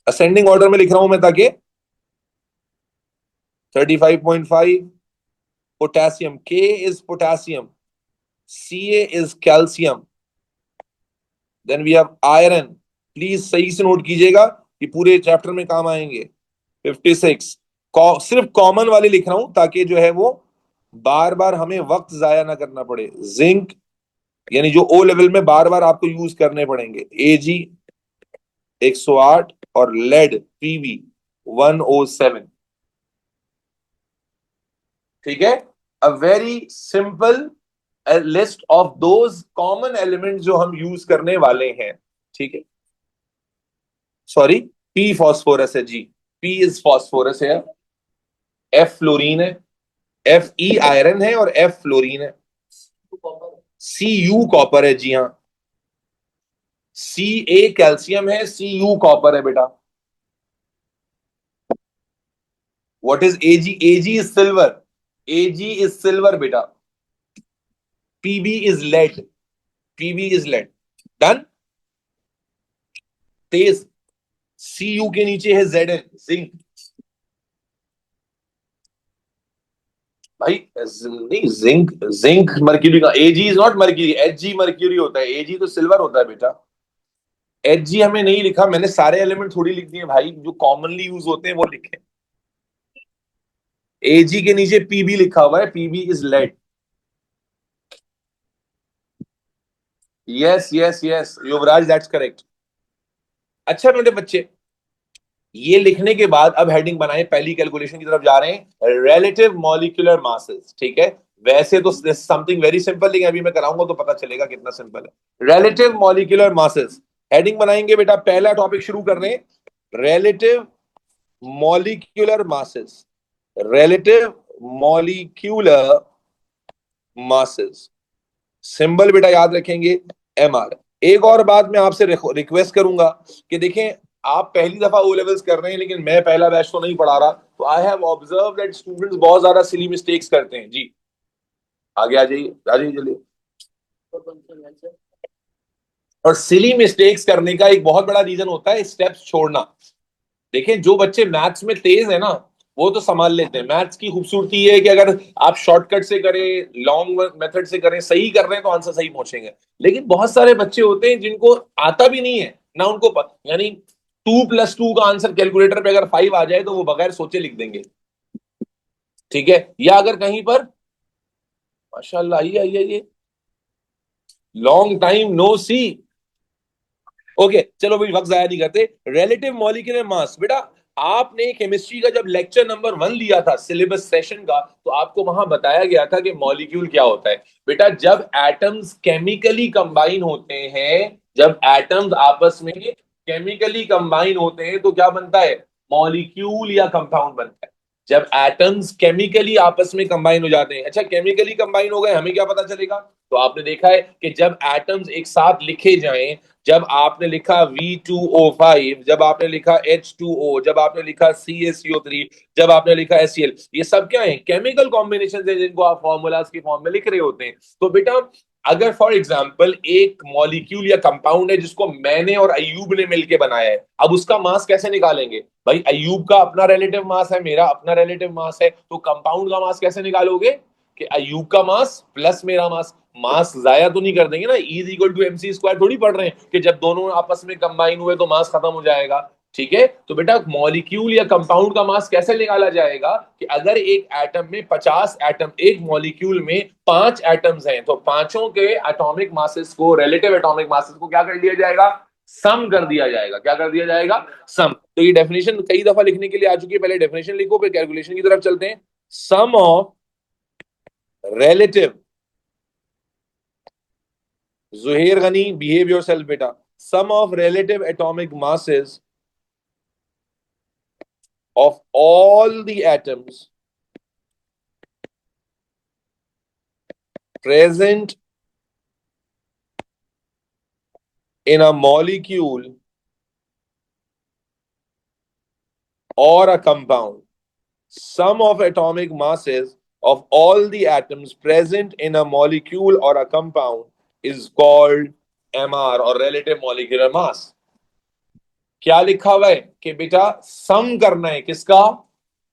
असेंडिंग ऑर्डर में लिख रहा हूं मैं ताकि 35.5, potassium, K is potassium, Ca is calcium, then we have iron। Please सही से नोट कीजिएगा कि पूरे चैप्टर में काम आएंगे। 56, सिर्फ कॉमन वाले लिख रहा हूं ताकि जो है वो बार बार हमें वक्त जाया ना करना पड़े। जिंक, यानी जो ओ लेवल में बार बार आपको यूज करने पड़ेंगे, Ag 108 और लेड Pb 107। ठीक है, a very simple list of those common element जो हम यूज करने वाले हैं। ठीक है, सॉरी, पी फॉस्फोरस है जी, पी इज फॉस्फोरस है, एफ फ्लोरीन है, एफ ई आयरन है और एफ फ्लोरीन है, सी यू कॉपर है जी हाँ, सी ए कैल्शियम है, सी यू कॉपर है बेटा। What is AG, AG is silver, AG is silver बेटा। PB is lead, PB is lead. Done. तेज, सी यू के नीचे है जेड एन, जिंक। भाई नहीं, जिंक, जिंक मर्क्यूरी का, AG is not mercury, H G mercury होता है, एजी तो सिल्वर होता है बेटा। एच जी हमें नहीं लिखा, मैंने सारे एलिमेंट थोड़ी लिख दिए भाई, जो कॉमनली यूज होते हैं वो लिखे। एजी के नीचे पीबी लिखा हुआ है, PB is lead. Yes yes yes Yuvraj, that's correct. अच्छा मेरे बच्चे, ये लिखने के बाद अब हेडिंग बनाए, पहली कैलकुलेशन की तरफ जा रहे हैं, रिलेटिव मॉलिक्यूलर मासेस। ठीक है, वैसे तो समथिंग वेरी सिंपल, लेकिन अभी मैं कराऊंगा तो पता चलेगा कितना सिंपल है। रिलेटिव मॉलिक्यूलर मासेस, हेडिंग बनाएंगे बेटा, पहला टॉपिक शुरू कर रहे हैं, relative molecular masses, relative molecular masses, symbol बेटा याद रखेंगे MR। एक और बात मैं आपसे रिक्वेस्ट करूंगा कि देखें, आप पहली दफा ओ लेवल्स कर रहे हैं, लेकिन मैं पहला बैच तो नहीं पढ़ा रहा, तो I have observe that students बहुत ज्यादा सिली मिस्टेक्स करते हैं जी। आगे आ जाइए जल्दी। और सिली मिस्टेक्स करने का एक बहुत बड़ा रीजन होता है स्टेप्स छोड़ना। देखें, जो बच्चे मैथ्स में तेज है ना, वो तो संभाल लेते हैं। मैथ्स की खूबसूरती है कि अगर आप शॉर्टकट से करें, लॉन्ग मेथड से करें, सही कर रहे हैं तो आंसर सही पहुंचेंगे। लेकिन बहुत सारे बच्चे होते हैं जिनको आता भी नहीं है ना, उनको यानी 2+2 का आंसर कैलकुलेटर पे अगर 5 आ जाए तो वो बगैर सोचे लिख देंगे। ठीक है, या अगर कहीं पर माशाल्लाह, आइए आइए आइए, लॉन्ग टाइम नो सी। ओके चलो भाई, वक्त जाया नहीं करते। रिलेटिव मॉलिक्यूलर मास, बेटा आपने केमिस्ट्री का जब लेक्चर नंबर 1 लिया था सिलेबस सेशन का, तो आपको वहां बताया गया था कि मॉलिक्यूल क्या होता है। बेटा जब एटम्स केमिकली कंबाइन होते हैं, जब एटम्स आपस में केमिकली कंबाइन होते हैं तो क्या बनता है? मॉलिक्यूल या कंपाउंड बनता है। जब एटम्स केमिकली आपस में कंबाइन हो जाते हैं, अच्छा केमिकली कंबाइन हो गए, हमें क्या पता चलेगा? तो आपने देखा है कि जब एटम्स एक साथ लिखे जाएं, जब आपने लिखा V2O5, जब आपने लिखा H2O, जब आपने लिखा CaCO3, जब आपने लिखा HCl, ये सब क्या है? केमिकल कॉम्बिनेशन है जिनको आप फॉर्मूलाज के फॉर्म में लिख रहे होते हैं। तो बेटा अगर फॉर एग्जाम्पल एक मॉलिक्यूल या कंपाउंड है जिसको मैंने और अयूब ने मिलकर बनाया है, अब उसका मास कैसे निकालेंगे? भाई अयूब का अपना रिलेटिव मास है, मेरा अपना रिलेटिव मास है, तो कंपाउंड का मास कैसे निकालोगे? कि अयूब का मास प्लस मेरा मास। मास जाया तो नहीं कर देंगे ना, is equal to MC square थोड़ी पढ़ रहे हैं कि जब दोनों आपस में कंबाइन हुए तो मास खत्म हो जाएगा। ठीक है, तो बेटा मॉलिक्यूल या कंपाउंड का मास कैसे निकाला जाएगा? कि अगर एक एटम में 50 एटम, एक मॉलिक्यूल में 5 एटम्स हैं, तो पांचों के एटॉमिक मासेस को, रिलेटिव एटॉमिक मासेस को क्या कर दिया जाएगा? सम कर दिया जाएगा। क्या कर दिया जाएगा? सम। तो ये डेफिनेशन कई दफा लिखने के लिए आ चुकी है, पहले डेफिनेशन लिखो फिर कैलकुलेशन की तरफ चलते हैं। Sum of relative, Zuhair Ghani, behave yourself, beta. Sum of relative atomic masses of all the atoms present in a molecule or a compound. Sum of atomic masses of all the atoms present in a molecule or a compound is called MR or relative molecular mass. क्या लिखा हुआ है कि बेटा सम करना है किसका?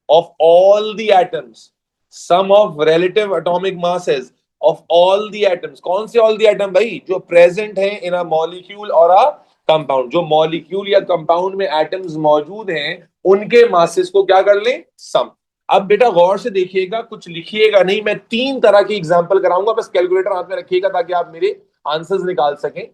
Of all the atoms, sum of relative atomic masses of all the atoms. कौन से ऑल द एटम भाई? जो प्रेजेंट है इन अ मॉलिक्यूल और अ कंपाउंड। जो मॉलिक्यूल या कंपाउंड में एटम्स मौजूद हैं, उनके मासेस को क्या कर लें? सम। अब बेटा गौर से देखिएगा, कुछ लिखिएगा नहीं, मैं 3 तरह की एग्जांपल कराऊंगा, बस कैलकुलेटर हाथ में रखिएगा ताकि आप मेरे आंसर्स निकाल सकें।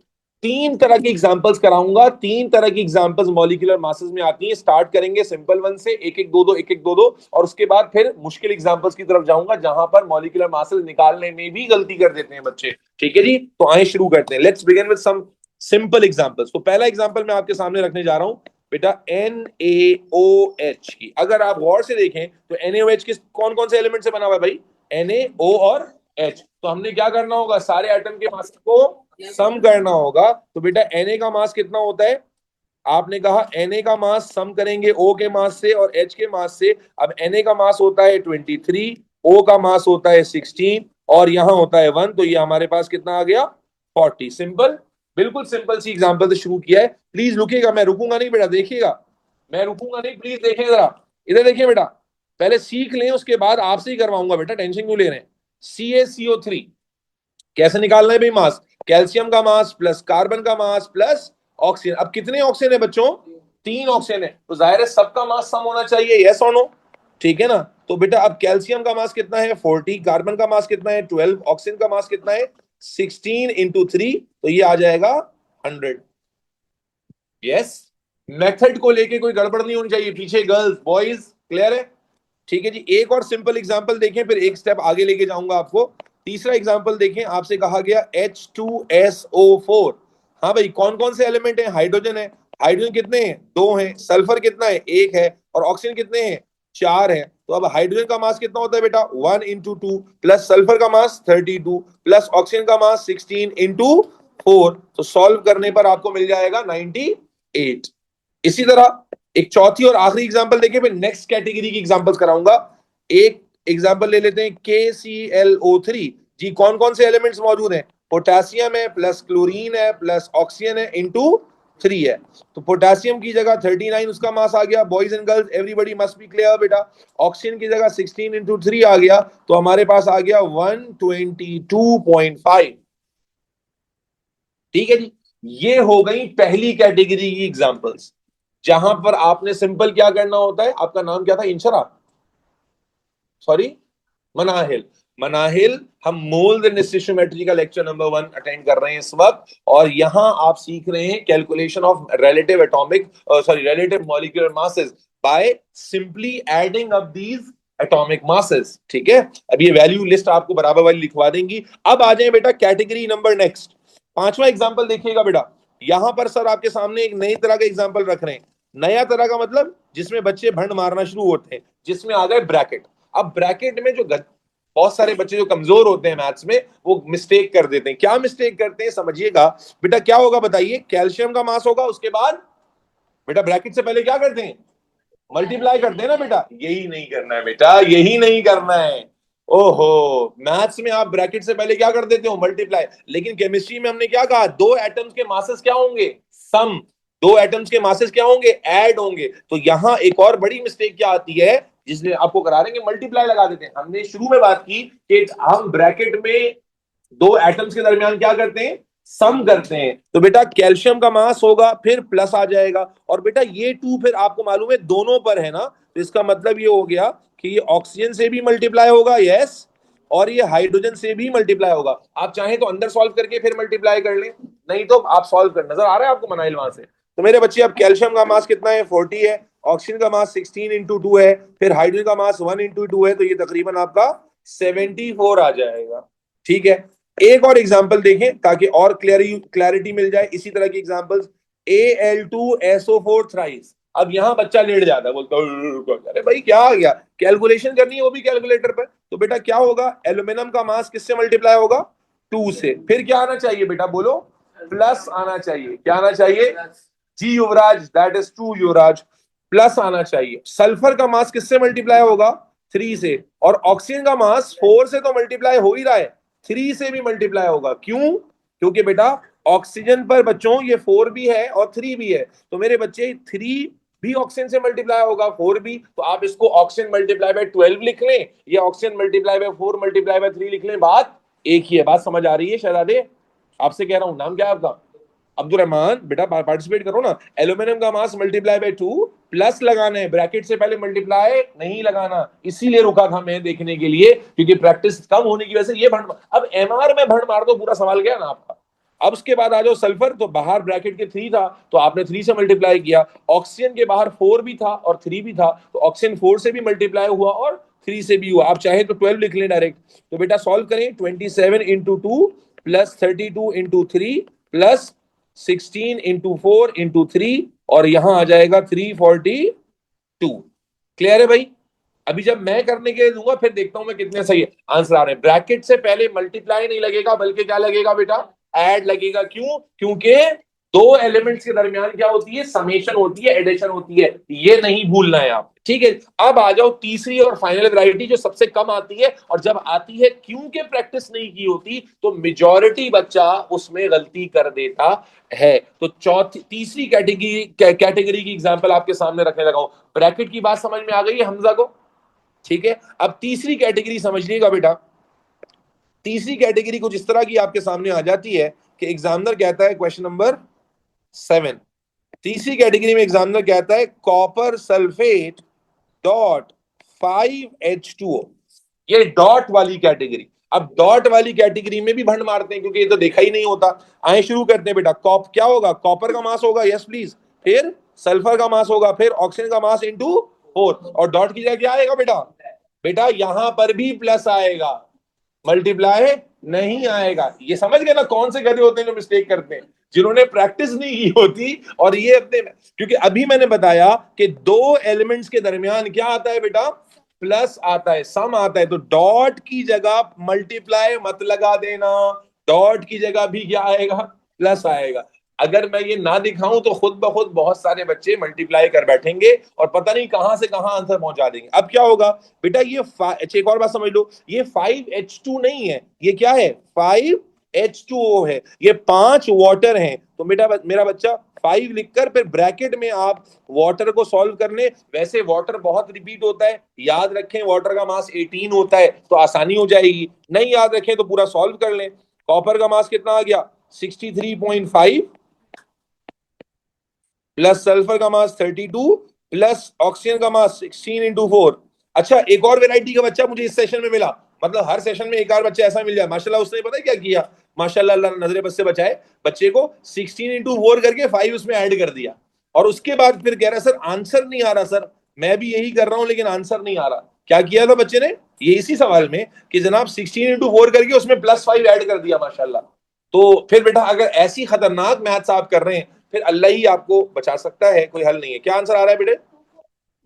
3 तरह की एग्जांपल्स कराऊंगा, 3 तरह की एग्जांपल्स मॉलिक्यूलर मासेस में आती हैं। स्टार्ट करेंगे सिंपल वन से, एक एक दो दो, एक एक दो दो, और उसके बाद फिर मुश्किल एग्जांपल्स की तरफ जाऊंगा जहां पर मॉलिक्यूलर मासेस निकालने में भी गलती कर देते हैं बच्चे। ठीक है जी, तो आए शुरू करते हैं। Let's begin with some simple examples. तो पहला एग्जांपल मैं आपके सामने रखने जा रहा हूं बेटा, NaOH की। अगर आप गौर से देखें तो NaOH किस कौन कौन से एलिमेंट से बना हुआ है भाई? Na, O और H। तो हमने क्या करना होगा? सारे एटम के मास को सम करना होगा। तो बेटा Na का मास कितना होता है? आपने कहा Na का मास सम करेंगे O के मास से और H के मास से। अब Na का मास होता है 23, O का मास होता है 16 और यहां होता है 1, तो ये हमारे पास कितना आ गया? 40। सिंपल, बिल्कुल सिंपल सी एग्जांपल से शुरू किया है। प्लीज रुकिएगा, मैं रुकूंगा नहीं बेटा, देखिएगा, मैं रुकूंगा नहीं, प्लीज देखिए जरा, इधर देखिए बेटा। पहले सीख लें, उसके बाद आपसे ही करवाऊंगा बेटा, टेंशन क्यों ले रहे हैं? CaCO3 कैसे निकालना है भाई? मास, कैल्शियम का मास प्लस कार्बन का मास प्लस ऑक्सीजन। अब कितने ऑक्सीजन है बच्चों? 3 ऑक्सीजन है, तो जाहिर है सबका मास सम होना चाहिए, यस और नो? ठीक है ना? तो बेटा अब कैल्शियम का मास कितना है? 40, कार्बन का मास कितना है? 12, ऑक्सीजन का मास कितना है? 16 इंटू 3, तो ये आ जाएगा 100। यस, मेथड को लेके कोई गड़बड़ नहीं होनी चाहिए पीछे, गर्ल्स बॉयज, क्लियर है? ठीक है जी, एक और सिंपल एग्जांपल देखें, फिर एक स्टेप आगे लेके जाऊंगा आपको। तीसरा एग्जांपल देखें, आपसे कहा गया H2SO4। हाँ भाई, कौन कौन से एलिमेंट है? हाइड्रोजन है, हाइड्रोजन कितने हैं? 2 हैं। सल्फर कितना है? 1 है। और ऑक्सीजन कितने हैं? 4 है। तो अब हाइड्रोजन का मास कितना होता है बेटा? 1 इंटू 2 प्लस सल्फर का मास 32 प्लस ऑक्सीजन का मास 16 इंटू 4। तो सॉल्व करने पर आपको मिल जाएगा 98। इसी तरह एक चौथी और आखिरी एग्जांपल देखिए, फिर नेक्स्ट कैटेगरी की एग्जांपल्स कराऊंगा। एक एग्जांपल ले लेते हैं KClO3। जी कौन कौन से एलिमेंट्स मौजूद हैं? पोटेशियम है प्लस क्लोरीन है प्लस ऑक्सीजन है इंटू 3 है। तो पोटेशियम की जगह 39 उसका मास आ गया। Boys and girls everybody must be clear बेटा। ऑक्सीजन की जगह 16 इंटू 3 आ गया, तो हमारे पास आ गया 122.5। ठीक है जी। ये हो गई पहली कैटेगरी की एग्जांपल्स, जहां पर आपने सिंपल क्या करना होता है। आपका नाम क्या था? इंशरा, सॉरी, मनाहिल। मनाहिल, हम मोल्स एंड स्टोइचियोमेट्री का लेक्चर नंबर 1 अटेंड कर रहे हैं इस वक्त, और यहां आप सीख रहे हैं calculation of relative atomic sorry relative molecular masses by simply adding up these atomic masses. ठीक है, अब ये वैल्यू लिस्ट आपको बराबर वाली लिखवा देंगी। अब आ जाए बेटा कैटेगरी नंबर नेक्स्ट। पांचवा एग्जांपल देखिएगा बेटा। यहां पर सर आपके सामने एक नई तरह का एग्जांपल रख रहे हैं। नया तरह का मतलब जिसमें बच्चे भंड मारना शुरू होते हैं, जिसमें आ गए ब्रैकेट। अब ब्रैकेट में जो बहुत सारे बच्चे जो कमजोर होते हैं मैथ्स में, वो मिस्टेक कर देते हैं। क्या मिस्टेक करते हैं समझिएगा बेटा। क्या होगा बताइए? कैल्शियम का मास होगा, उसके बाद बेटा ब्रैकेट से पहले क्या करते हैं? मल्टीप्लाई करते हैं ना बेटा। यही नहीं करना है बेटा, यही नहीं करना है। ओहो, मैथ्स में आप ब्रैकेट से पहले क्या कर देते हो? मल्टीप्लाई। लेकिन केमिस्ट्री में हमने क्या कहा? दो एटम्स के मासेस क्या होंगे? सम। दो एटम्स के मासेस क्या होंगे? ऐड होंगे। तो यहां एक और बड़ी मिस्टेक क्या आती है, जिसने आपको करा रहे हैं कि मल्टीप्लाई लगा देते हैं। हमने शुरू में बात की कि हम ब्रैकेट में दो एटम्स के दरमियान क्या करते हैं? सम करते हैं। तो बेटा कैल्शियम का मास होगा, फिर प्लस आ जाएगा। और बेटा ये 2 फिर आपको मालूम है दोनों पर है ना, तो इसका मतलब ये हो गया कि ये ऑक्सीजन से भी मल्टीप्लाई होगा, यस, और ये हाइड्रोजन से भी मल्टीप्लाई होगा। आप चाहें तो अंदर सॉल्व करके फिर मल्टीप्लाई कर लें, नहीं तो आप सॉल्व कर। नजर आ रहा है आपको मनाइल वहां से? तो मेरे बच्चे अब कैल्शियम का मास कितना है? 40 है। ऑक्सीजन का मास 16 इंटू 2 है। फिर हाइड्रोजन का मास 1 इंटू 2 है, तो ये तकरीबन आपका 74 आ जाएगा। ठीक है, एक और एग्जांपल देखें ताकि और क्लैरिटी मिल जाए। इसी तरह की एग्जांपल्स, Al2SO4 थ्राइस। अब यहां बच्चा लेट जाता है, बोलता है अरे भाई क्या आ गया, कैलकुलेशन करनी है वो भी कैलकुलेटर पर। तो बेटा क्या होगा? एल्यूमिनियम का मास किससे मल्टीप्लाई होगा? 2 से। फिर क्या आना चाहिए बेटा? बोलो, प्लस आना चाहिए। क्या आना चाहिए? जी Yuvraj, that is true Yuvraj, plus आना चाहिए। सल्फर का मास किससे मल्टीप्लाई होगा? 3 से। और ऑक्सीजन का मास 4 से तो मल्टीप्लाई हो ही रहा है, 3 से भी मल्टीप्लाई होगा। क्यों? क्योंकि बेटा ऑक्सीजन पर बच्चों ये 4 भी है और 3 भी है, तो मेरे बच्चे 3 भी ऑक्सीजन से मल्टीप्लाई होगा, 4 भी। तो आप इसको ऑक्सीजन मल्टीप्लाई बाय 12 लिख लें, या oxygen multiply by 4 multiply by 3 लिख लें, बात एक ही है। बात समझ आ रही है शहजादे? आपसे कह रहा हूं, नाम क्या है आपका? अब्दुल रहमान। बेटा पार्टिसिपेट करो ना। एल्यूमिनियम का मास मल्टीप्लाई बाय 2, प्लस लगाना है, ब्रैकेट से पहले मल्टीप्लाई नहीं लगाना। इसीलिए रुका था मैं देखने के लिए, क्योंकि प्रैक्टिस कम होने की वजह से ये भंड। अब एमआर में भंड मार दो, पूरा सवाल गया ना आपका। अब उसके बाद आ जाओ सल्फर, तो बाहर ब्रैकेट के 3 था, तो आपने 3 से मल्टीप्लाई किया। ऑक्सीजन के बाहर 4 भी था और 3 भी था, तो ऑक्सीजन 4 से भी मल्टीप्लाई हुआ और 3 से भी हुआ। आप चाहे तो 12 लिख लें डायरेक्ट। तो बेटा सॉल्व करें, 27 into 2 plus 32 into 3 plus 16 into 4 into 3, और यहां आ जाएगा 342। क्लियर है भाई? अभी जब मैं करने के लिए दूंगा फिर देखता हूं मैं कितने सही आंसर आ रहे हैं। ब्रैकेट से पहले मल्टीप्लाई नहीं लगेगा, बल्कि क्या लगेगा बेटा? ऐड लगेगा। क्यों? क्योंकि दो एलिमेंट्स के दरमियान क्या होती है? समेशन होती है, एडिशन होती है। ये नहीं भूलना है आप। ठीक है, अब आ जाओ तीसरी और फाइनल वैरायटी, जो सबसे कम आती है, और जब आती है क्योंकि प्रैक्टिस नहीं की होती, तो मेजॉरिटी बच्चा उसमें गलती कर देता है। तो चौथी तीसरी कैटेगरी की एग्जांपल आपके सामने रखने लगा हूं। ब्रैकेट की बात समझ में आ गई है हमजा को? ठीक है, अब तीसरी कैटेगरी समझिएगा बेटा। तीसरी कैटेगरी कुछ इस तरह की आपके सामने आ जाती है कि एग्जामिनर कहता है क्वेश्चन नंबर 7। तीसरी कैटेगरी में एग्जामिनर कहता है कॉपर सल्फेट डॉट 5H2O। ये डॉट वाली कैटेगरी। अब डॉट वाली कैटेगरी में भी भंड मारते हैं, क्योंकि ये तो देखा ही नहीं होता। आए शुरू करते हैं बेटा। कॉप क्या होगा? कॉपर का मास होगा, यस प्लीज। फिर सल्फर का मास होगा, फिर ऑक्सीजन का मास इंटू 4, और डॉट की जगह क्या आएगा बेटा? बेटा यहां पर भी प्लस आएगा, मल्टीप्लाई नहीं आएगा। ये समझ गए ना कौन से गधे होते हैं जो मिस्टेक करते हैं? जिन्होंने प्रैक्टिस नहीं की होती, और ये अपने, क्योंकि अभी मैंने बताया कि दो एलिमेंट्स के दरमियान क्या आता है बेटा, प्लस आता है, सम आता है, तो डॉट की जगह मल्टीप्लाई मत लगा देना, डॉट की जगह भी क्या आएगा, प्लस आएगा। अगर मैं ये ना दिखाऊं तो खुद ब खुद बहुत सारे बच्चे मल्टीप्लाई कर बैठेंगे और पता नहीं कहां से कहां आंसर पहुंचा देंगे। अब क्या होगा बेटा, ये अच्छा एक और बात समझ लो, ये 5H2 नहीं है, ये क्या है, 5H2O है, ये 5 वाटर हैं। तो बेटा मेरा बच्चा 5 लिखकर फिर ब्रैकेट में आप वाटर को सॉल्व कर ले। वैसे वाटर बहुत रिपीट होता है, याद रखें वाटर का मास 18 होता है, तो आसानी हो जाएगी। नहीं याद रखें तो पूरा सॉल्व कर लें। कॉपर का मास कितना आ गया, 63.5, प्लस सल्फर का मास 32, प्लस ऑक्सीजन का मास 16 × 4। अच्छा एक और वेराइटी का बच्चा मुझे इस सेशन में मिला, मतलब हर सेशन में एक और बच्चा ऐसा मिल जाए माशाल्लाह, उसने पता है क्या किया, माशाल्लाह अल्लाह नजरे बस से बचाए, बच्चे को 16 × 4 करके 5 उसमें ऐड कर दिया। और उसके बाद फिर कह रहा सर आंसर नहीं आ रहा सर, मैं भी यही कर रहा हूं लेकिन आंसर नहीं आ रहा। क्या किया था बच्चे ने, ये इसी सवाल में कि जनाब 16 × 4 करके उसमें +5 ऐड कर दिया माशाल्लाह। तो फिर बेटा अगर ऐसी खतरनाक मैथ्स आप कर रहे हैं फिर अल्लाह ही आपको बचा सकता है, कोई हल नहीं है। क्या आंसर आ रहा है बेटे,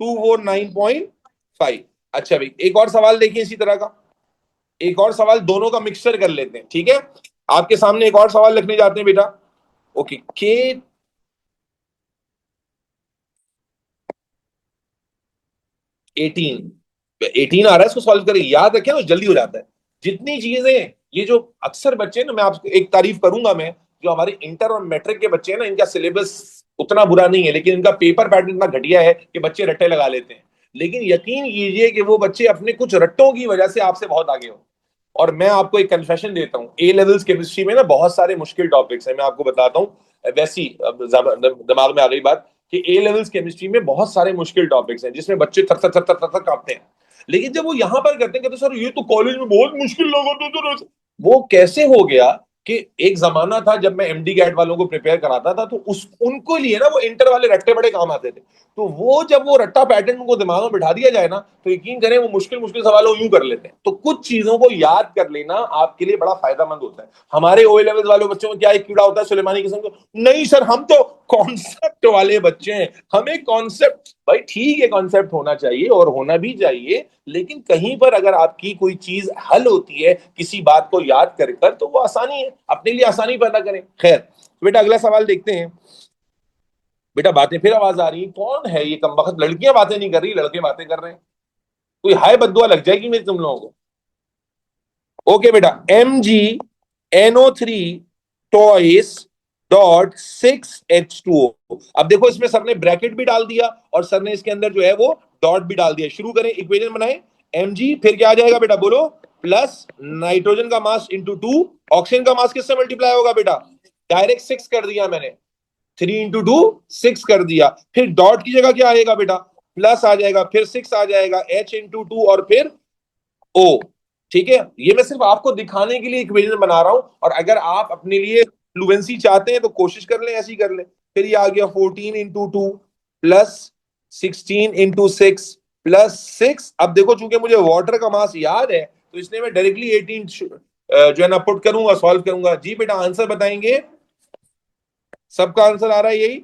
249.5। अच्छा भाई एक और सवाल देखिए इसी तरह का, एक और सवाल दोनों का मिक्सचर कर लेते हैं, ठीक है। आपके सामने एक और सवाल लिखने जाते हैं बेटा। ओके, के 18 आ रहा है, इसको सॉल्व करें, याद रखें ना जल्दी हो जाता है। जितनी चीजें, ये जो अक्सर बच्चे ना, मैं आपको एक तारीफ करूंगा मैं, जो हमारे इंटर और मैट्रिक के बच्चे हैं ना, इनका सिलेबस उतना बुरा नहीं है, लेकिन इनका पेपर पैटर्न इतना घटिया है कि बच्चे रट्टे लगा लेते हैं। लेकिन यकीन कीजिए कि वो बच्चे अपने कुछ रट्टों की वजह से आपसे बहुत आगे हो। और मैं आपको एक कन्फेशन देता हूँ, ए लेवल्स केमिस्ट्री में ना बहुत सारे मुश्किल टॉपिक्स हैं, मैं आपको बताता हूँ। वैसी दिमाग में आ गई बात कि ए लेवल्स केमिस्ट्री में बहुत सारे मुश्किल टॉपिक्स हैं जिसमें बच्चे थर थर थर थर थर कांपते हैं। लेकिन जब वो यहाँ पर करते हैं कहते सर ये तो कॉलेज में बहुत मुश्किल लगा तो वो कैसे हो गया कि एक जमाना था जब मैं एमडी कैट वालों को प्रिपेयर कराता था, तो उस उनको लिए ना वो इंटर वाले रट्टे बड़े काम आते थे। तो वो जब वो रट्टा पैटर्न उनको दिमाग में बिठा दिया जाए ना, तो यकीन करें वो मुश्किल मुश्किल सवालों यूं कर लेते हैं। तो कुछ चीजों को याद कर लेना आपके लिए बड़ा फायदेमंद होता है। हमारे ओ लेवल वाले बच्चों में क्या एक कीड़ा होता है सुलेमानी किस्म का, नहीं सर हम तो कॉन्सेप्ट वाले बच्चे हैं, हमें कॉन्सेप्ट, भाई ठीक है कॉन्सेप्ट होना चाहिए और होना भी चाहिए, लेकिन कहीं पर अगर आपकी कोई चीज हल होती है किसी बात को याद कर कर, तो वो आसानी है, अपने लिए आसानी पैदा करें। खैर तो बेटा अगला सवाल देखते हैं। बेटा बातें फिर आवाज आ रही है, कौन है ये कमबख्त, लड़कियां बातें नहीं कर रही लड़के बातें कर रहे हैं, कोई हाय बद्दुआ लग जाएगी मेरी तुम लोगों को। ओके बेटा, MgNO3 टॉइस .6H2O। अब देखो इसमें सर ने ब्रैकेट भी डाल दिया और सर ने इसके अंदर जो है वो डॉट भी डाल दिया। शुरू करें, इक्वेशन बनाए, Mg फिर क्या आ जाएगा बेटा बोलो, प्लस नाइट्रोजन का मास इंटू 2, ऑक्सीजन का मास किससे मल्टीप्लाई होगा बेटा, डायरेक्ट 6 कर दिया मैंने, 3 × 2 6 कर दिया। फिर डॉट की जगह क्या आएगा बेटा, प्लस आ जाएगा, फिर 6 आ जाएगा, H × 2 और फिर O। ठीक है, ये मैं सिर्फ आपको दिखाने के लिए इक्वेशन बना रहा हूं, और अगर आप अपने लिए फ्लुएंसी चाहते हैं तो कोशिश कर लें, ऐसी कर लें। फिर ये आ गया 14 × 2 प्लस 16 × 6 प्लस 6। अब देखो चूंकि मुझे वाटर का मास याद है तो इसलिए मैं डायरेक्टली 18 जो है ना पुट करूंगा, सॉल्व करूंगा। जी बेटा आंसर बताएंगे, सबका आंसर आ रहा है यही,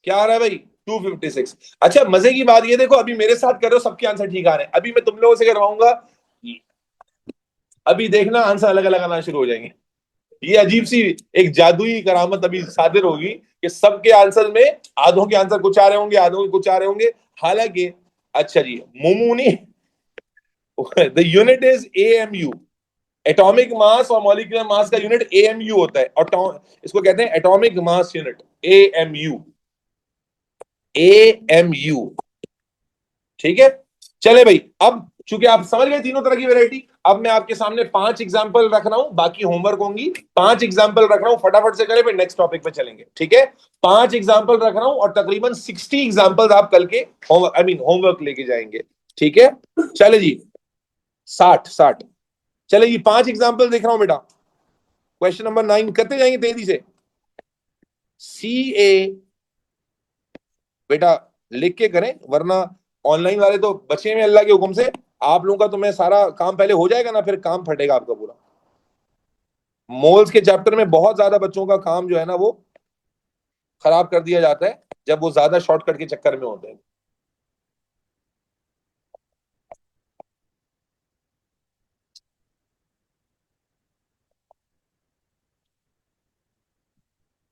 क्या आ रहा है भाई, 256। अच्छा मजे की बात ये देखो, अभी मेरे साथ कर रहे हो सबके आंसर ठीक आ रहे हैं, अभी मैं तुम लोगों से करवाऊंगा, अभी देखना आंसर अलग अलग आना शुरू हो जाएंगे। ये अजीब सी एक जादुई करामत अभी सादिर होगी कि सबके आंसर में आधों के आंसर कुछ आ रहे होंगे, आधों के कुछ आ रहे होंगे। हालांकि अच्छा जी Momuni the unit is AMU, atomic mass और मॉलिक्यूलर मास का यूनिट AMU होता है, और इसको कहते हैं atomic mass unit, AMU, AMU। ठीक है, चले भाई, अब चूंकि आप समझ गए तीनों तरह की वैरायटी, अब मैं आपके सामने 5 एग्जांपल रख रहा हूं, बाकी होमवर्क होंगी। 5 एग्जांपल रख रहा हूं, फटाफट से करें फिर नेक्स्ट टॉपिक पे चलेंगे, ठीक है। 5 एग्जांपल रख रहा हूं और तकरीबन 60 एग्जांपल आप कल के होमवर्क लेके जाएंगे, ठीक है। चले जी, 60 चले जी, 5 एग्जांपल देख रहा हूं बेटा। क्वेश्चन नंबर 9 करते जाएंगे तेजी से। CA बेटा लिख के करें, वरना ऑनलाइन वाले तो बचे में अल्लाह के हुक्म से, आप लोगों का तो मैं सारा काम पहले हो जाएगा ना, फिर काम फटेगा आपका पूरा। मोल्स के चैप्टर में बहुत ज्यादा बच्चों का काम जो है ना वो खराब कर दिया जाता है जब वो ज्यादा शॉर्टकट के चक्कर में होते हैं।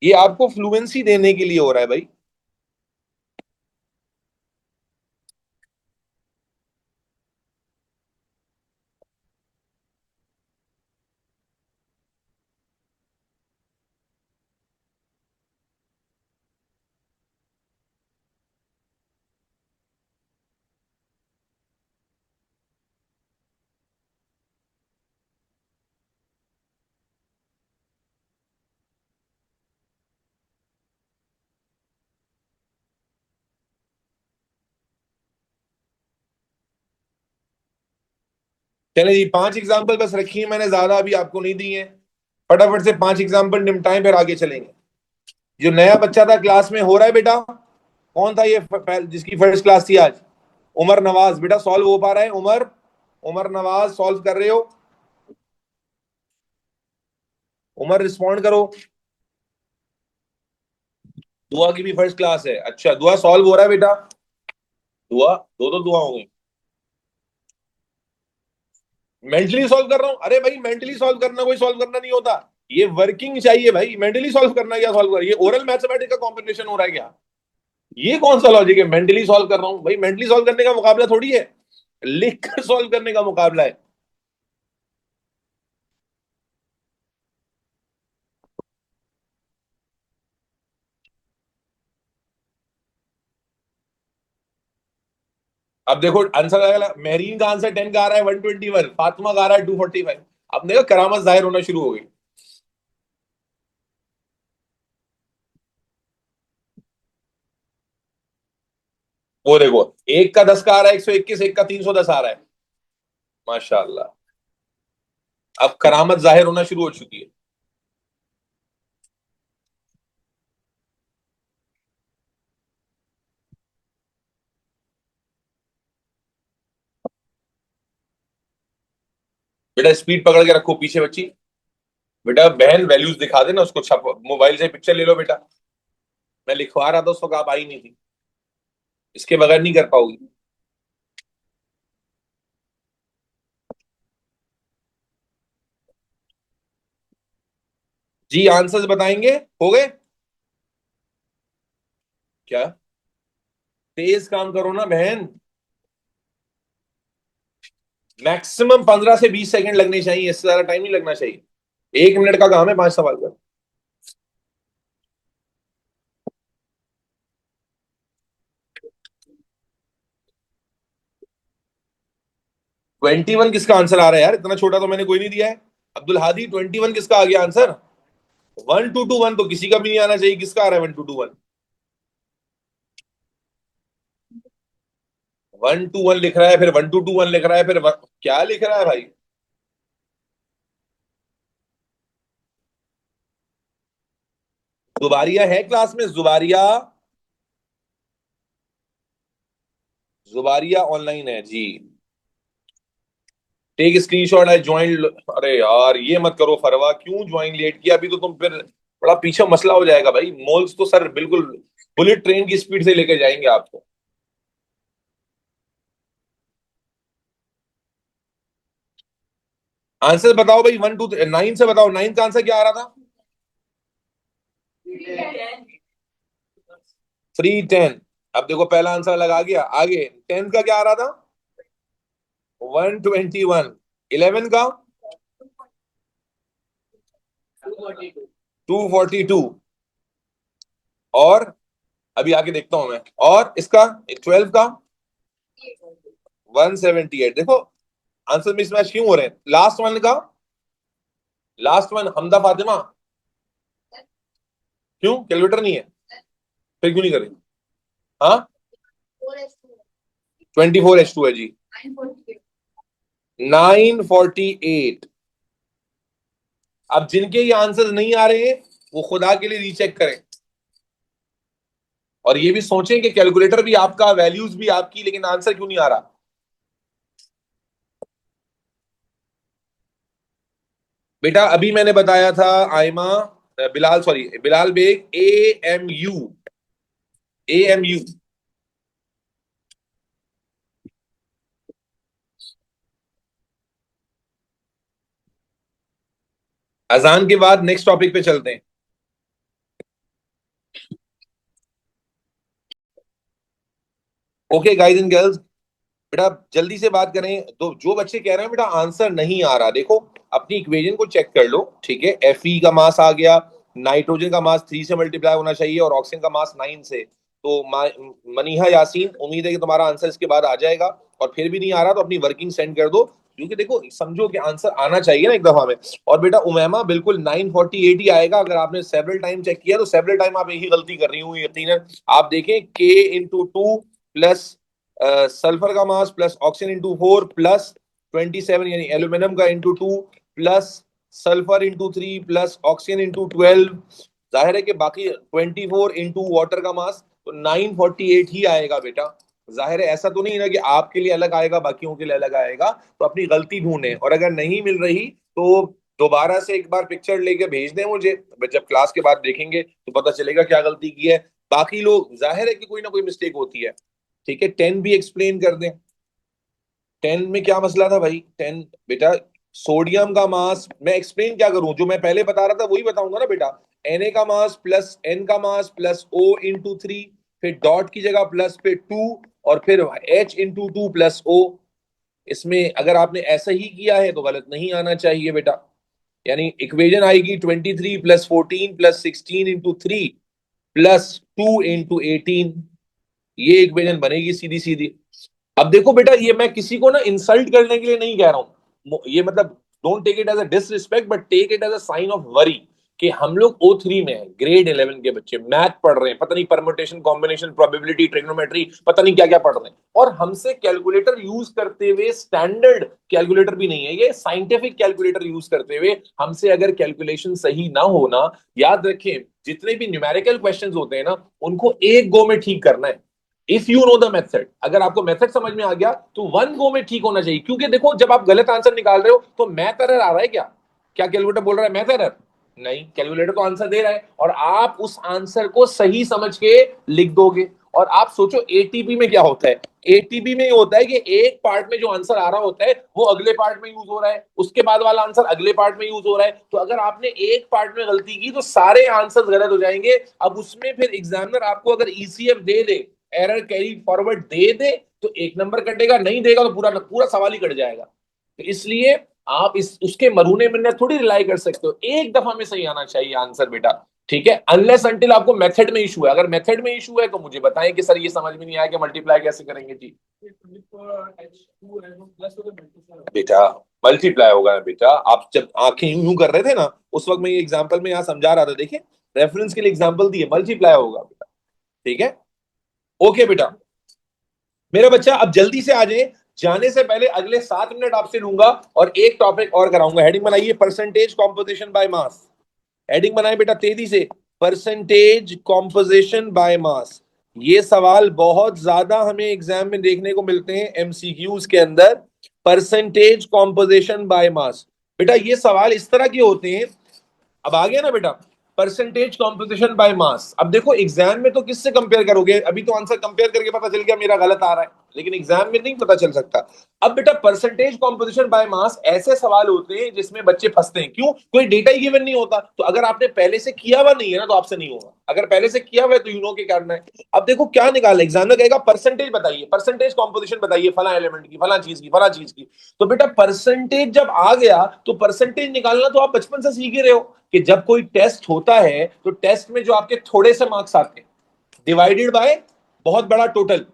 ये आपको फ्लुएंसी देने के लिए हो रहा है भाई। चले जी, 5 एग्जाम्पल बस रखी है मैंने, ज्यादा अभी आपको नहीं दी है। फटाफट से 5 एग्जाम्पल निपटाएं फिर आगे चलेंगे। जो नया बच्चा था क्लास में, हो रहा है बेटा? कौन था ये जिसकी फर्स्ट क्लास थी आज? उमर नवाज। बेटा सॉल्व हो पा रहा है? उमर, उमर नवाज सॉल्व कर रहे हो? उमर रिस्पॉन्ड करो। दुआ की भी फर्स्ट क्लास है, अच्छा। दुआ सॉल्व हो रहा है बेटा? दुआ, दो दो दुआ हो गई। मेंटली सॉल्व कर रहा हूं? अरे भाई मेंटली सॉल्व करना कोई सॉल्व करना नहीं होता, ये वर्किंग चाहिए भाई। मेंटली सॉल्व करना क्या सॉल्व कर, ये ओरल मैथमेटिक्स का कॉम्बिनेशन हो रहा है क्या? ये कौन सा लॉजिक है मेंटली सॉल्व कर रहा हूं? भाई मेंटली सॉल्व करने का मुकाबला थोड़ी है, लिख कर सॉल्व करने का मुकाबला है। अब देखो आंसर आएगा, मेहरीन का आंसर 10 का आ रहा है 121, फातिमा का आ रहा है 245। अब देखो करामत जाहिर होना शुरू हो गई। वो देखो, एक का 10 का आ रहा है 121, एक का 310 आ रहा है। माशाल्लाह, अब करामत जाहिर होना शुरू हो चुकी है। बेटा स्पीड पकड़ के रखो पीछे बच्ची। बेटा बहन वैल्यूज दिखा देना उसको, छप मोबाइल से पिक्चर ले लो बेटा। मैं लिखवा रहा था उस वक्त, आप आई नहीं थी, इसके बगैर नहीं कर पाओगी। जी आंसर्स बताएंगे? हो गए? क्या? तेज काम करो ना बहन। मैक्सिमम 15 से 20 सेकंड लगने चाहिए, इससे ज्यादा टाइम नहीं लगना चाहिए। 1 मिनट का काम है 5 सवाल का। 21 किसका आंसर आ रहा है यार? इतना छोटा तो मैंने कोई नहीं दिया है। अब्दुल हादी 21 किसका आ गया आंसर? 1221 तो किसी का भी नहीं आना चाहिए। किसका आ रहा है 1221? 121 लिख रहा है, फिर 1221 लिख रहा है, फिर क्या लिख रहा है भाई? जुबारिया है क्लास में? जुबारिया, जुबारिया ऑनलाइन है जी। Take screenshot, I join. अरे यार ये मत करो फरवा, क्यों ज्वाइन लेट किया? अभी तो तुम फिर बड़ा पीछे मसला हो जाएगा भाई। मोल्स तो सर बिल्कुल बुलेट ट्रेन की स्पीड से लेके जाएंगे आपको। आंसर बताओ भाई, 1 2 9 से बताओ। 9 का आंसर क्या आ रहा था? 310। अब देखो पहला आंसर लगा गया, आगे 10 का क्या आ रहा था? 121। 11 का 242। और अभी आगे देखता हूं मैं। और इसका 12 का 178। देखो आंसर मिसमैच क्यों हो रहे हैं? लास्ट वन का, लास्ट वन हमदा फातिमा। क्यों कैलकुलेटर नहीं है? फिर क्यों नहीं कर रही? हाँ, 24H2 है जी। 948। अब जिनके ये आंसर नहीं आ रहे हैं वो खुदा के लिए रीचेक करें, और ये भी सोचें कि कैलकुलेटर भी आपका, वैल्यूज भी आपकी, लेकिन आंसर क्यों नहीं आ रहा। बेटा अभी मैंने बताया था Aima, Bilal sorry Bilal Baig, AMU, AMU। अजान के बाद नेक्स्ट टॉपिक पे चलते हैं। ओके गाइस एंड गर्ल्स, बेटा जल्दी से बात करें तो जो बच्चे कह रहे हैं बेटा आंसर नहीं आ रहा, देखो अपनी इक्वेशन को चेक कर लो, ठीक है। Fe का मास आ गया, नाइट्रोजन का मास 3 से मल्टीप्लाई होना चाहिए और ऑक्सीजन का मास 9 से। तो मनीहा यासीन, उम्मीद है कि तुम्हारा आंसर इसके बाद आ जाएगा। और फिर भी नहीं आ रहा तो अपनी वर्किंग सेंड कर दो, क्योंकि देखो समझो कि आंसर आना चाहिए ना एक दफा में। और बेटा उमैमा बिल्कुल 948 ही आएगा, अगर आपने सेवरल टाइम चेक किया तो सेवरल टाइम आप यही गलती कर रही हूँ यकीनन। आप देखें K × 2 प्लस सल्फर का mass plus oxygen into 4 plus 27, यानी एल्यूमिनियम का into 2 plus sulphur into 3 plus oxygen into 12, जाहिर है कि बाकी 24 इंटू वाटर का मास, तो 948 ही आएगा बेटा। जाहिर है ऐसा तो नहीं ना कि आपके लिए अलग आएगा बाकियों के लिए अलग आएगा। तो अपनी गलती ढूंढें, और अगर नहीं मिल रही तो दोबारा से एक बार पिक्चर लेके भेज दें मुझे, जब क्लास के बाद देखेंगे तो पता चलेगा क्या गलती की है। बाकी लोग जाहिर है कि कोई ना कोई मिस्टेक होती है, ठीक है। 10 भी एक्सप्लेन कर दें। 10 में क्या मसला था भाई? 10 बेटा सोडियम का मास मैं एक्सप्लेन क्या करूं, जो मैं पहले बता रहा था वही बताऊंगा ना बेटा। Na का मास प्लस N का मास प्लस O × 3, फिर डॉट की जगह प्लस पे 2, और फिर H × 2 प्लस O। इसमें अगर आपने ऐसा ही किया है तो गलत नहीं आना चाहिए बेटा। यानी इक्वेशन आएगी 23 प्लस 14 प्लस 16 इंटू 3 प्लस 2 × 18। ये इक्वेशन बनेगी सीधी सीधी। अब देखो बेटा, ये मैं किसी को ना इंसल्ट करने के लिए नहीं कह रहा हूं, ये मतलब don't take it as a disrespect but take it as a sign of worry कि हम लोग O3 में हैं, ग्रेड 11 के बच्चे मैथ पढ़ रहे हैं, पता नहीं परमुटेशन कॉम्बिनेशन प्रोबेबिलिटी ट्रिग्नोमेट्री पता नहीं क्या क्या पढ़ रहे हैं, और हमसे कैलकुलेटर यूज करते हुए, स्टैंडर्ड कैलकुलेटर भी नहीं है ये, साइंटिफिक कैलकुलेटर यूज करते हुए हमसे अगर कैलकुलेशन सही ना होना, याद रखें जितने भी न्यूमेरिकल क्वेश्चंस होते हैं ना उनको एक गो में ठीक करना है। If you know the method, अगर आपको मेथड समझ में आ गया तो वन गो में ठीक होना चाहिए। क्योंकि देखो जब आप गलत आंसर निकाल रहे हो तो मैथ एरर आ रहा है क्या? क्या कैलकुलेटर बोल रहा है मैथ एरर? नहीं, कैलकुलेटर तो आंसर दे रहा है और आप उस आंसर को सही समझ के लिख दोगे। और आप सोचो एटीपी में क्या होता है। एटीपी में ये होता है कि एक पार्ट में जो आंसर आ रहा होता है वो अगले पार्ट में यूज हो रहा है, उसके बाद वाला आंसर अगले पार्ट में यूज हो रहा है। तो अगर आपने एक पार्ट में गलती की तो सारे आंसर गलत हो जाएंगे। अब उसमें फिर एग्जामिनर आपको अगर ईसीएफ दे दे, एरर कैरी फॉरवर्ड दे दे, तो एक नंबर कटेगा, नहीं देगा तो पूरा पूरा सवाल ही कट जाएगा। तो इसलिए आप इस उसके मरूने में थोड़ी रिलाई कर सकते हो, एक दफा में सही आना चाहिए आंसर बेटा, ठीक है। अनलेस अंटिल आपको मेथड में इशू है, अगर मेथड में इशू है तो मुझे बताएं कि सर ये समझ में नहीं आया कि मल्टीप्लाई कैसे करेंगे जी। बेटा मल्टीप्लाई होगा ना बेटा, आप जब आंखें यूं यूं कर रहे थे ना उस वक्त मैं ये एग्जांपल में यहाँ समझा रहा था, देखिए रेफरेंस के लिए एग्जांपल दिए, मल्टीप्लाई होगा बेटा, ठीक है। ओके बेटा मेरा बच्चा अब जल्दी से आ जाए, जाने से पहले अगले 7 मिनट आपसे लूंगा और एक टॉपिक और कराऊंगा। हेडिंग बनाइए percentage composition by mass. Heading बनाए बेटा तेजी से, परसेंटेज कॉम्पोजिशन बाय मास। ये सवाल बहुत ज्यादा हमें एग्जाम में देखने को मिलते हैं एमसीक्यूज के अंदर। परसेंटेज कॉम्पोजिशन बाय मास, बेटा ये सवाल इस तरह के होते हैं। अब आ गया ना बेटा परसेंटेज कॉम्पोजिशन बाय मास। अब देखो एग्जाम में तो किससे कंपेयर करोगे, अभी तो आंसर कंपेयर करके पता चल गया मेरा गलत आ रहा है, लेकिन एग्जाम में नहीं पता चल सकता। अब बेटा परसेंटेज कॉम्पोजिशन बाय मास ऐसे सवाल होते हैं जिसमें बच्चे फंसते हैं, क्यों? कोई डेटा ही गिवन नहीं होता। तो अगर आपने पहले से किया हुआ नहीं है ना तो आपसे नहीं होगा, अगर पहले से किया हुआ है तो यू नो के करना है। अब देखो क्या निकाला, एग्जामिनर कहेगा परसेंटेज बताइए, परसेंटेज कॉम्पोजिशन बताइए फला एलिमेंट की, फला चीज की, फला चीज की। तो बेटा परसेंटेज जब आ गया तो परसेंटेज निकालना तो आप बचपन से सीख ही रहे हो कि जब कोई टेस्ट होता है तो टेस्ट में जो आपके थोड़े से मार्क्स आते हैं डिवाइडेड बाय बहुत बड़ा टोटल,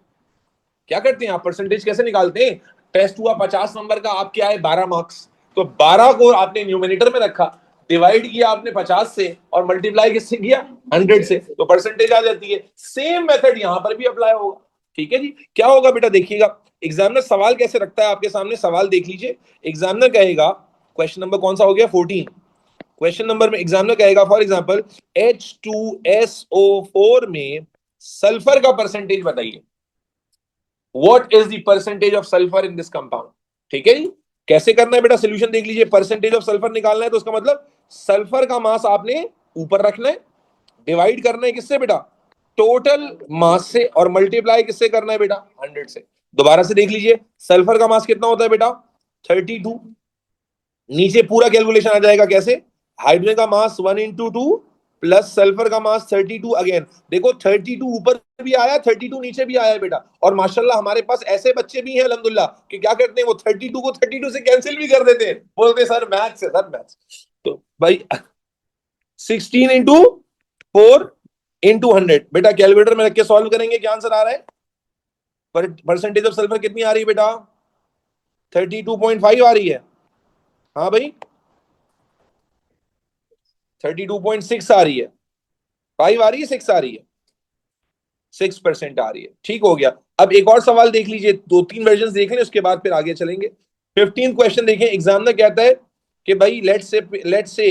क्या करते हैं आप परसेंटेज कैसे निकालते हैं? टेस्ट हुआ 50 नंबर का, आपके आए 12 मार्क्स, तो 12 को आपने न्यूमिनेटर में रखा, डिवाइड किया आपने 50 से और मल्टीप्लाई किससे किया? 100 से, तो परसेंटेज आ जाती है। सेम मेथड यहां पर भी अप्लाई होगा, ठीक है जी। क्या होगा बेटा देखिएगा, एग्जामिनर सवाल कैसे रखता है आपके सामने, सवाल देख लीजिए। एग्जामिनर कहेगा, क्वेश्चन नंबर कौन सा हो गया 14, क्वेश्चन नंबर में एग्जामिनर कहेगा फॉर एग्जांपल H2SO4 में सल्फर का परसेंटेज बताइए, what is the percentage of sulphur in this compound, ठीक है जी। कैसे करना है बेटा, सोल्यूशन देख लीजिए। परसेंटेज ऑफ सल्फर निकालना है तो उसका मतलब सल्फर का मास आपने ऊपर रखना है, डिवाइड करना है किससे बेटा, टोटल मास से, और मल्टीप्लाई किससे करना है बेटा, 100 से। दोबारा से देख लीजिए, सल्फर का मास कितना होता है बेटा, 32। नीचे पूरा कैलकुलेशन आ जाएगा कैसे, हाइड्रोजन का मास 1 into 2 प्लस सल्फर का मास 32 अगेन। देखो 32 ऊपर भी आया, 32 नीचे भी आया बेटा। और माशाल्लाह हमारे पास ऐसे बच्चे भी हैं अल्हम्दुलिल्लाह कि क्या करते हैं, वो 32 को 32 से कैंसिल भी कर देते हैं, बोलते हैं सर मैथ्स है, सर मैथ्स। तो भाई 16 into 4 into 100 बेटा, कैलकुलेटर में रख के सॉल्व करेंगे, क्या आंसर आ रहा है। परसेंटेज ऑफ सल्फर कितनी आ रही है बेटा, 32.5 आ रही है। हाँ भाई 32.6 आ रही है, 5 आ रही है, 6 आ रही है, 6% आ रही है। ठीक हो गया। अब एक और सवाल देख लीजिए, 2-3 वर्जन देख लें उसके बाद फिर आगे चलेंगे। 15 क्वेश्चन देखें, एग्जामिनर कहता है कि भाई लेट्स से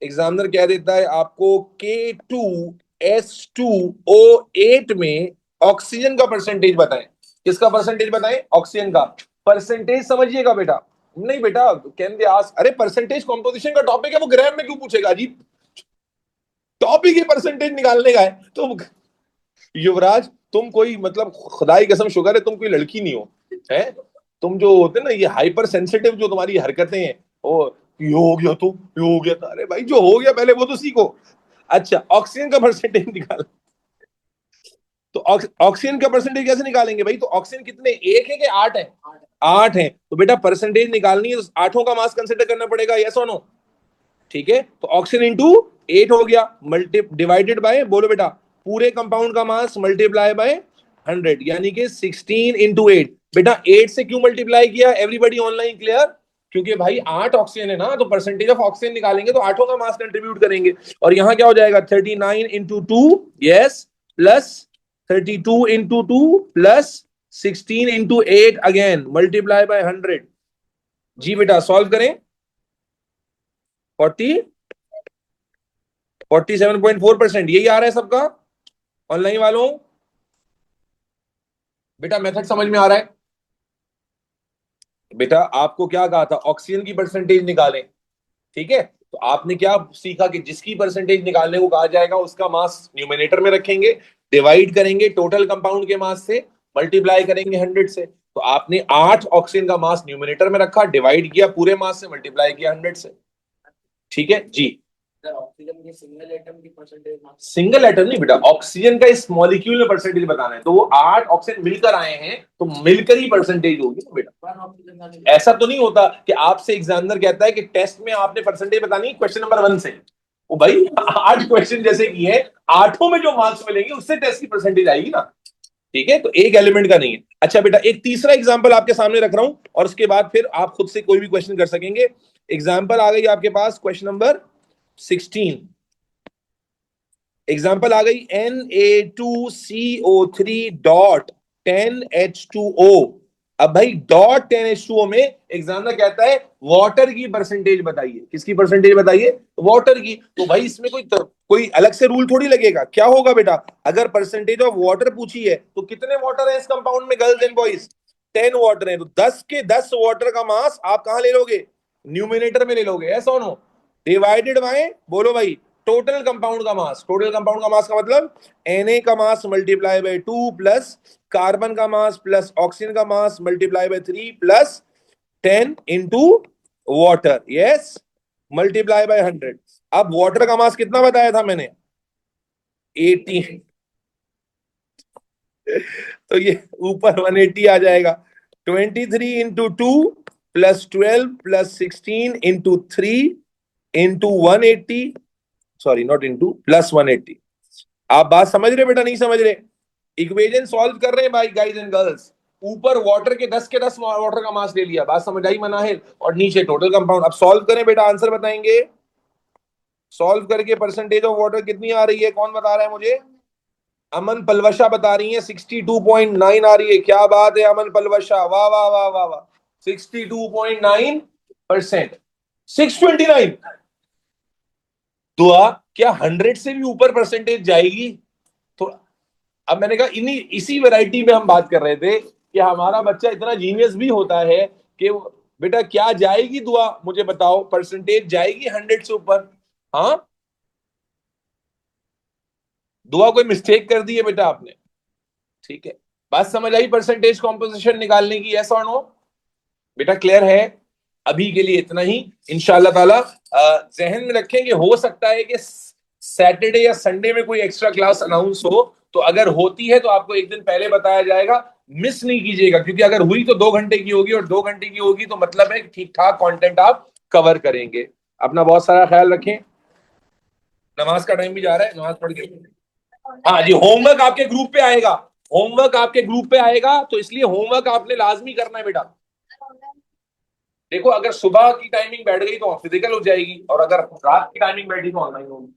एग्जामिनर कह देता है आपको K2S2O8 में ऑक्सीजन का परसेंटेज बताएं। किसका परसेंटेज बताएं, ऑक्सीजन का। परसेंटेज समझिएगा बेटा, नहीं बेटा कैन दे आस्क, अरे परसेंटेज कॉम्पोजिशन का टॉपिक है, वो ग्राम में क्यों पूछेगा, अजीब टॉपिक ही परसेंटेज निकालने का है। तो युवराज तुम कोई मतलब खुदाई कसम शुगर है तुम कोई लड़की नहीं हो, है। तुम जो होते ना ये हाइपर सेंसिटिव जो तुम्हारी हरकतें हैं, वो ये हो गया तो ये हो गया था, अरे भाई जो हो गया पहले वो तो सीखो। अच्छा ऑक्सीजन का परसेंटेज निकाल, तो ऑक्सीजन का परसेंटेज कैसे निकालेंगे भाई, तो ऑक्सीजन कितने, एक है कि 8 है, 8 है, तो बेटा परसेंटेज निकालनी है तो आठों का मास कंसिडर करना पड़ेगा, यस और नो। ठीक है, तो ऑक्सीजन इंटू 8 हो गया, मल्टी डिवाइडेड बाय, बोलो बेटा, पूरे कंपाउंड का मास मल्टीप्लाई बाय 100, यानी कि 16 into 8। बेटा 8 से क्यों मल्टीप्लाई किया, एवरीबडी ऑनलाइन क्लियर, क्योंकि भाई 8 ऑक्सीजन है ना, तो परसेंटेज ऑफ ऑक्सीजन निकालेंगे तो आठों का मास कंट्रीब्यूट करेंगे। और यहां क्या हो जाएगा, 39 into 2, yes, plus 32 into 2 plus 16 into 8 again multiply by 100। जी बेटा सॉल्व करें, 40 47.4%, यही आ रहा है सबका ऑनलाइन वालों। बेटा मेथड समझ में आ रहा है। बेटा आपको क्या कहा था, ऑक्सीजन की परसेंटेज निकालें, ठीक है। तो आपने क्या सीखा कि जिसकी परसेंटेज निकालने को कहा जाएगा उसका मास न्यूमिनेटर में रखेंगे, डिवाइड करेंगे टोटल कंपाउंड के मास से, मल्टीप्लाई करेंगे 100 से। तो आपने 8 ऑक्सीजन का मास न्यूमिनेटर में रखा, डिवाइड किया पूरे मास से, मल्टीप्लाई किया 100 से। ठीक है जी, ऑक्सीजन की सिंगल एटम नहीं बेटा, ऑक्सीजन का इस मॉलिक्यूल में परसेंटेज बताना है, तो वो 8 ऑक्सीजन मिलकर आए हैं तो मिलकर ही परसेंटेज होगी ना बेटा। ऐसा तो नहीं होता कि आपसे एग्जामिनर कहता है कि टेस्ट में आपने परसेंटेज बतानी क्वेश्चन नंबर 1 से, वो भाई 8 क्वेश्चन जैसे किए हैं, आठों में जो मार्क्स मिलेंगे उससे टेस्ट की परसेंटेज आएगी ना। ठीक है, तो एक एलिमेंट का नहीं है। अच्छा बेटा एक तीसरा एग्जांपल आपके सामने रख रहा हूं और उसके बाद फिर आप खुद से कोई भी क्वेश्चन कर सकेंगे। एग्जांपल आ गई आपके पास, क्वेश्चन नंबर 16। एग्जाम्पल आ गई, Na2CO3 डॉट 10H2O। अब भाई डॉट 10H2O में एग्जामिनर कहता है वाटर की परसेंटेज बताइए, किसकी परसेंटेज बताइए, वाटर की। तो भाई इसमें कोई अलग से रूल थोड़ी लगेगा, क्या होगा बेटा, अगर परसेंटेज ऑफ वाटर पूछी है तो कितने वाटर है इस कंपाउंड में गर्ल्स एंड बॉयज, 10 वाटर है, तो 10 के 10 वाटर का मास आप कहां ले लोगे, न्यूमिनेटर में ले लोगे, ऐसा नो, डिवाइडेड बाय, बोलो भाई, टोटल कंपाउंड का मास। टोटल कंपाउंड का मास का मतलब Na का मास मल्टीप्लाई बाय 2 प्लस कार्बन का मास प्लस ऑक्सीजन का मास multiply by 3 plus 10 into water, yes, multiply by 100। अब वाटर का मास कितना बताया था मैंने, 80, तो ये ऊपर 180 आ जाएगा। 23 into 2 plus 12 plus 16 into 3 into 180, sorry not into, plus 180। आप बात समझ रहे बेटा, नहीं समझ रहे, इक्वेशन सॉल्व कर रहे हैं भाई गाइस एंड गर्ल्स। ऊपर वाटर के 10 वाटर का मास ले लिया, बात समझ आई मनाहिल, और नीचे टोटल कंपाउंड। अब सॉल्व करें बेटा, आंसर बताएंगे, सॉल्व करके परसेंटेज ऑफ वाटर कितनी आ रही है, कौन बता रहा है मुझे, अमन पलवशा बता रही है 62.9 आ रही है, क्या बात है अमन पलवशा, वाह वाह वाह वाह वाह, 62.9%, 629। दुआ क्या 100 से भी ऊपर परसेंटेज जाएगी, तो अब मैंने कहा इसी वैरायटी में हम बात कर रहे थे कि हमारा बच्चा इतना जीनियस भी होता है कि बेटा क्या जाएगी दुआ, मुझे बताओ, परसेंटेज जाएगी 100 से ऊपर? हाँ, दुआ कोई मिस्टेक कर दी है बेटा आपने? ठीक है, बात समझ आई परसेंटेज कॉम्पोजिशन निकालने की? यस और नो? बेटा क्लियर है? अभी के लिए इतना ही। इंशाल्लाह ताला जहन में रखेंगे, हो सकता है कि सैटरडे या संडे में कोई एक्स्ट्रा क्लास अनाउंस हो, तो अगर होती है तो आपको एक दिन पहले बताया जाएगा। मिस नहीं कीजिएगा, क्योंकि अगर हुई तो 2 घंटे की होगी, और 2 घंटे की होगी तो मतलब है ठीक ठाक कंटेंट आप कवर करेंगे। अपना बहुत सारा ख्याल रखें। नमाज का टाइम भी जा रहा है, नमाज पढ़ के। हाँ जी, होमवर्क आपके ग्रुप पे आएगा। होमवर्क आपके ग्रुप पे आएगा, तो इसलिए होमवर्क आपने लाजमी करना है बेटा। देखो, अगर सुबह की टाइमिंग बैठ गई तो फिजिकल हो जाएगी, और अगर रात की टाइमिंग बैठी तो ऑनलाइन होगी।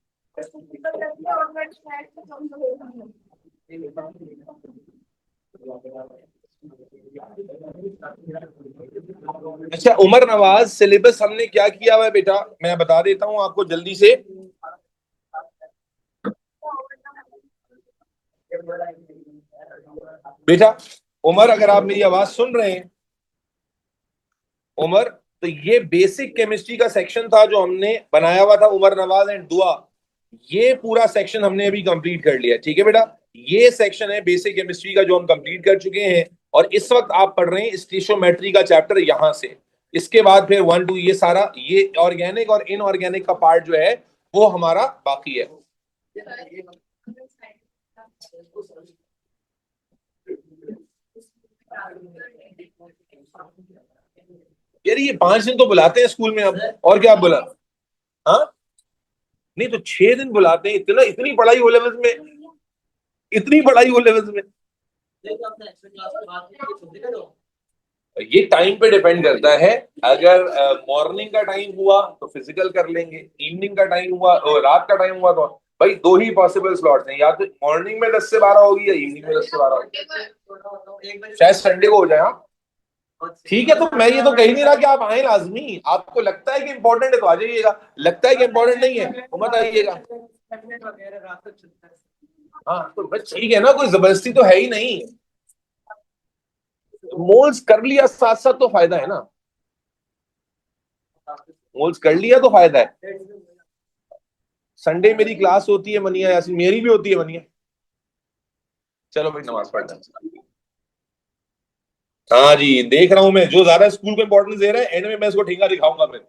अच्छा, उमर नवाज, सिलेबस हमने क्या किया हुआ है बेटा, मैं बता देता हूं आपको जल्दी से। बेटा उमर, अगर आप मेरी आवाज सुन रहे हैं, उमर, तो ये बेसिक केमिस्ट्री का सेक्शन था जो हमने बनाया हुआ था, उमर नवाज एंड दुआ। ये पूरा सेक्शन हमने अभी कंप्लीट कर लिया, ठीक है बेटा? ये सेक्शन है बेसिक केमिस्ट्री का जो हम कंप्लीट कर चुके हैं, और इस वक्त आप पढ़ रहे हैं स्टीशियोमेट्री का चैप्टर यहां से। इसके बाद फिर 1 2 ये सारा, ये ऑर्गेनिक और इनऑर्गेनिक का पार्ट जो है वो हमारा बाकी है। यार ये 5 दिन तो बुलाते हैं स्कूल में अब, और क्या बुला? हाँ, नहीं तो 6 दिन बुलाते हैं, इतना इतनी पढ़ाई हो लेवल्स में, इतनी पढ़ाई हो लेवल्स में। ये टाइम पे डिपेंड करता है। अगर मॉर्निंग का टाइम हुआ तो फिजिकल कर लेंगे, इवनिंग का टाइम हुआ और रात का टाइम हुआ तो भाई दो ही पॉसिबल स्लॉट्स हैं, या तो मॉर्निंग में 10 से 12 होगी, या इवनिंग में 10 से 12 होगी। शायद संडे को हो जाए। हाँ ठीक है, तो मैं ये तो कह ही नहीं रहा कि आप आए लाजमी, आपको लगता है कि इंपॉर्टेंट है तो आ जाइएगा, लगता है कि इंपॉर्टेंट नहीं है तो मत आइएगा। हाँ तो बस ठीक है ना, कोई जबरदस्ती तो है ही नहीं। मोल्स कर लिया साथ साथ तो फायदा है ना, मोल्स कर लिया तो फायदा है। संडे मेरी क्लास होती है मनिया यासीन, मेरी भी होती है मनिया। चलो भाई नमाज पढ़ना। हाँ जी, देख रहा हूँ मैं, जो ज्यादा स्कूल को इंपॉर्टेंस दे रहा है एंड में मैं इसको ठेंगा दिखाऊंगा फिर।